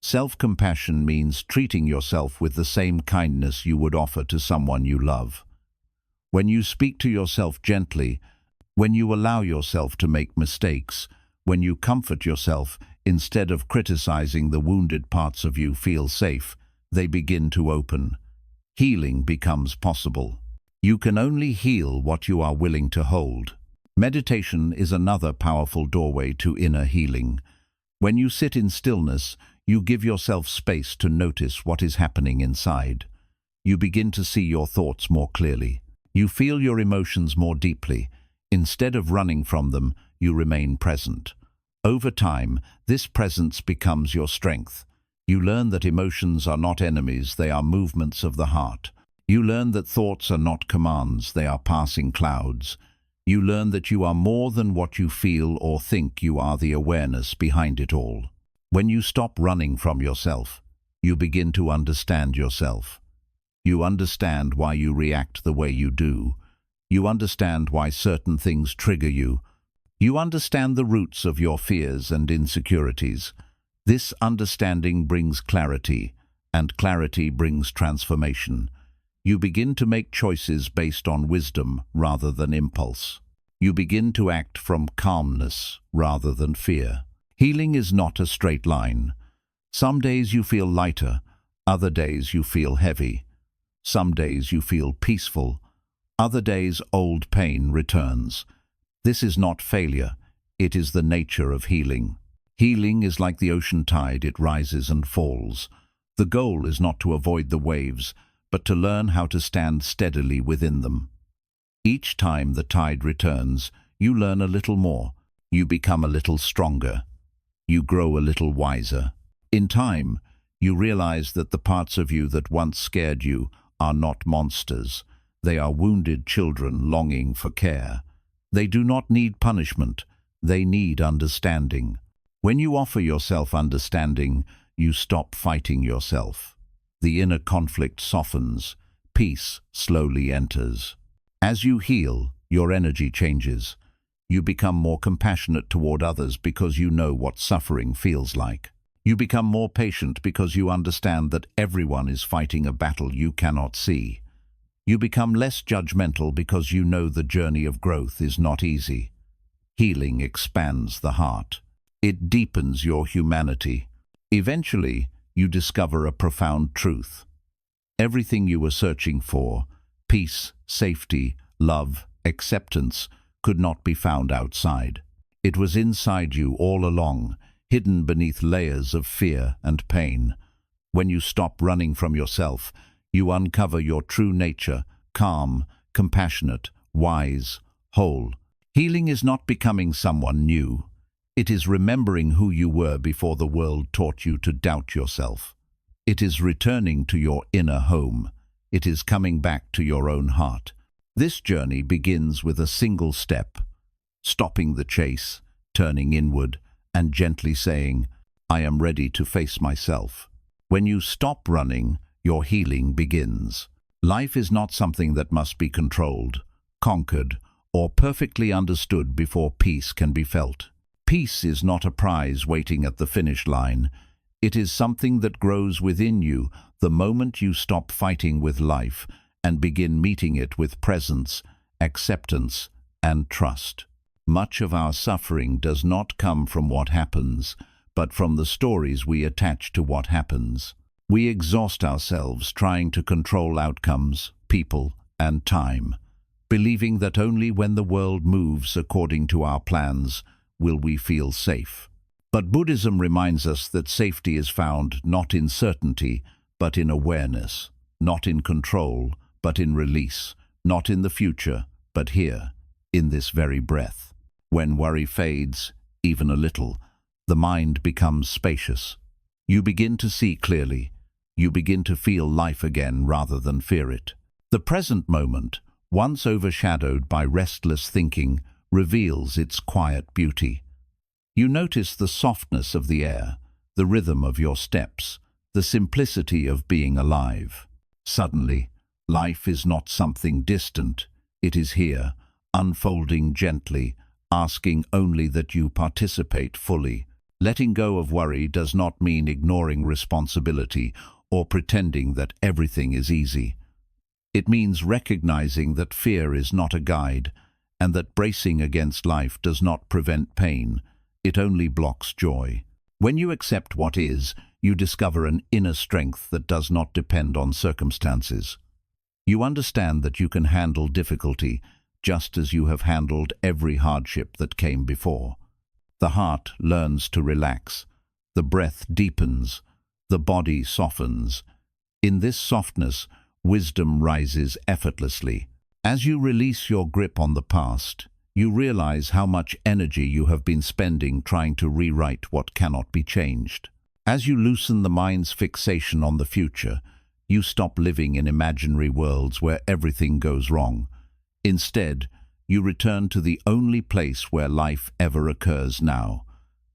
Self-compassion means treating yourself with the same kindness you would offer to someone you love. When you speak to yourself gently, when you allow yourself to make mistakes, when you comfort yourself instead of criticizing the wounded parts of you feel safe, they begin to open. Healing becomes possible. You can only heal what you are willing to hold. Meditation is another powerful doorway to inner healing. When you sit in stillness, you give yourself space to notice what is happening inside. You begin to see your thoughts more clearly. You feel your emotions more deeply. Instead of running from them, you remain present. Over time, this presence becomes your strength. You learn that emotions are not enemies, they are movements of the heart. You learn that thoughts are not commands, they are passing clouds. You learn that you are more than what you feel or think, you are the awareness behind it all. When you stop running from yourself, you begin to understand yourself. You understand why you react the way you do. You understand why certain things trigger you. You understand the roots of your fears and insecurities. This understanding brings clarity, and clarity brings transformation. You begin to make choices based on wisdom rather than impulse. You begin to act from calmness rather than fear. Healing is not a straight line. Some days you feel lighter, other days you feel heavy. Some days you feel peaceful, other days old pain returns. This is not failure, it is the nature of healing. Healing is like the ocean tide, it rises and falls. The goal is not to avoid the waves, but to learn how to stand steadily within them. Each time the tide returns, you learn a little more. You become a little stronger. You grow a little wiser. In time, you realize that the parts of you that once scared you are not monsters. They are wounded children longing for care. They do not need punishment. They need understanding. When you offer yourself understanding, you stop fighting yourself. The inner conflict softens. Peace slowly enters. As you heal, your energy changes. You become more compassionate toward others because you know what suffering feels like. You become more patient because you understand that everyone is fighting a battle you cannot see. You become less judgmental because you know the journey of growth is not easy. Healing expands the heart. It deepens your humanity. Eventually, you discover a profound truth. Everything you were searching for, peace, safety, love, acceptance, could not be found outside. It was inside you all along, hidden beneath layers of fear and pain. When you stop running from yourself, you uncover your true nature, calm, compassionate, wise, whole. Healing is not becoming someone new. It is remembering who you were before the world taught you to doubt yourself. It is returning to your inner home. It is coming back to your own heart. This journey begins with a single step, stopping the chase, turning inward, and gently saying, I am ready to face myself. When you stop running, your healing begins. Life is not something that must be controlled, conquered, or perfectly understood before peace can be felt. Peace is not a prize waiting at the finish line. It is something that grows within you the moment you stop fighting with life and begin meeting it with presence, acceptance, and trust. Much of our suffering does not come from what happens, but from the stories we attach to what happens. We exhaust ourselves trying to control outcomes, people, and time, believing that only when the world moves according to our plans will we feel safe. But Buddhism reminds us that safety is found not in certainty, but in awareness, not in control, but in release, not in the future, but here, in this very breath. When worry fades, even a little, the mind becomes spacious. You begin to see clearly. You begin to feel life again rather than fear it. The present moment, once overshadowed by restless thinking, reveals its quiet beauty. You notice the softness of the air, the rhythm of your steps, the simplicity of being alive. Suddenly, life is not something distant. It is here, unfolding gently, asking only that you participate fully. Letting go of worry does not mean ignoring responsibility or pretending that everything is easy. It means recognizing that fear is not a guide, and that bracing against life does not prevent pain. It only blocks joy. When you accept what is, you discover an inner strength that does not depend on circumstances. You understand that you can handle difficulty just as you have handled every hardship that came before. The heart learns to relax. The breath deepens. The body softens. In this softness, wisdom rises effortlessly. As you release your grip on the past, you realize how much energy you have been spending trying to rewrite what cannot be changed. As you loosen the mind's fixation on the future, you stop living in imaginary worlds where everything goes wrong. Instead, you return to the only place where life ever occurs now.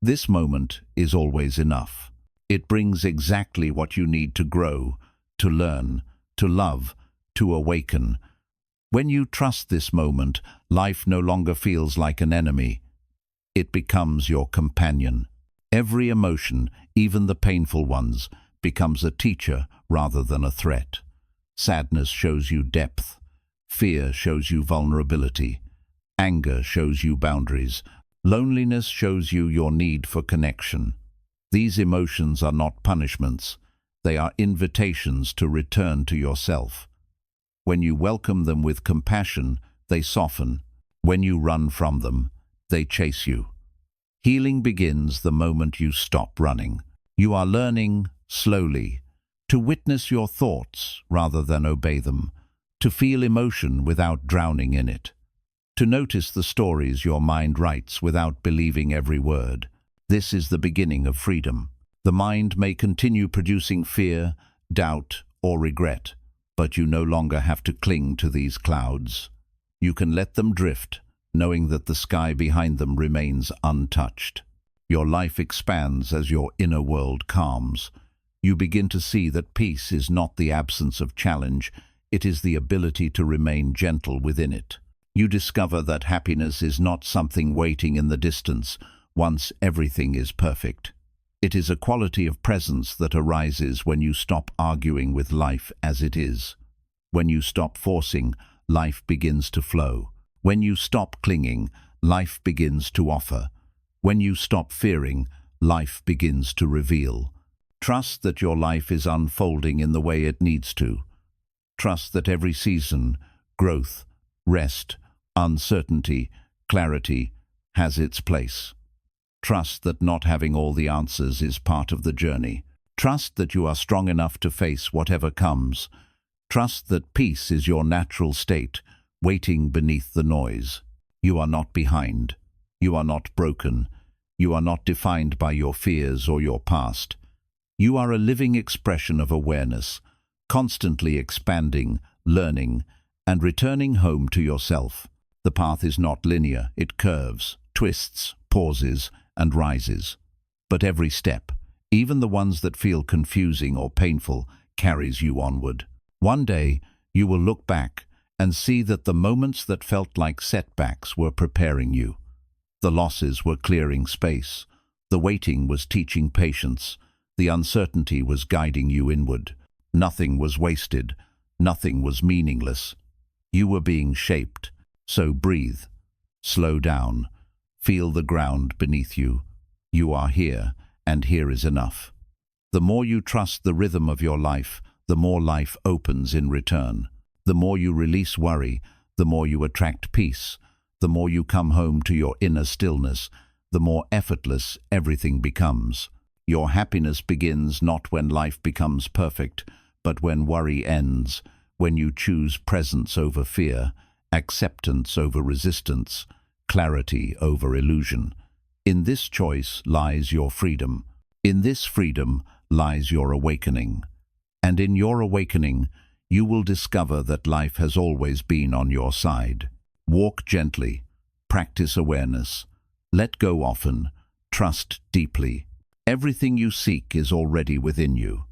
This moment is always enough. It brings exactly what you need to grow, to learn, to love, to awaken. When you trust this moment, life no longer feels like an enemy. It becomes your companion. Every emotion, even the painful ones, becomes a teacher rather than a threat. Sadness shows you depth. Fear shows you vulnerability. Anger shows you boundaries. Loneliness shows you your need for connection. These emotions are not punishments. They are invitations to return to yourself. When you welcome them with compassion, they soften. When you run from them, they chase you. Healing begins the moment you stop running. You are learning, slowly, to witness your thoughts rather than obey them, to feel emotion without drowning in it, to notice the stories your mind writes without believing every word. This is the beginning of freedom. The mind may continue producing fear, doubt, or regret, but you no longer have to cling to these clouds. You can let them drift, knowing that the sky behind them remains untouched. Your life expands as your inner world calms. You begin to see that peace is not the absence of challenge, it is the ability to remain gentle within it. You discover that happiness is not something waiting in the distance once everything is perfect. It is a quality of presence that arises when you stop arguing with life as it is. When you stop forcing, life begins to flow. When you stop clinging, life begins to offer. When you stop fearing, life begins to reveal. Trust that your life is unfolding in the way it needs to. Trust that every season, growth, rest, uncertainty, clarity, has its place. Trust that not having all the answers is part of the journey. Trust that you are strong enough to face whatever comes. Trust that peace is your natural state, waiting beneath the noise. You are not behind. You are not broken. You are not defined by your fears or your past. You are a living expression of awareness, constantly expanding, learning, and returning home to yourself. The path is not linear. It curves, twists, pauses, and rises. But every step, Even the ones that feel confusing or painful carries you onward. One day, you will look back and see that the moments that felt like setbacks were preparing you. The losses were clearing space. The waiting was teaching patience. The uncertainty was guiding you inward. Nothing was wasted. Nothing was meaningless. You were being shaped. So breathe. Slow down. Feel the ground beneath you. You are here, and here is enough. The more you trust the rhythm of your life, the more life opens in return. The more you release worry, the more you attract peace. The more you come home to your inner stillness, the more effortless everything becomes. Your happiness begins not when life becomes perfect, but when worry ends, when you choose presence over fear, acceptance over resistance, clarity over illusion. In this choice lies your freedom. In this freedom lies your awakening. And in your awakening, you will discover that life has always been on your side. Walk gently, practice awareness, let go often, trust deeply. Everything you seek is already within you.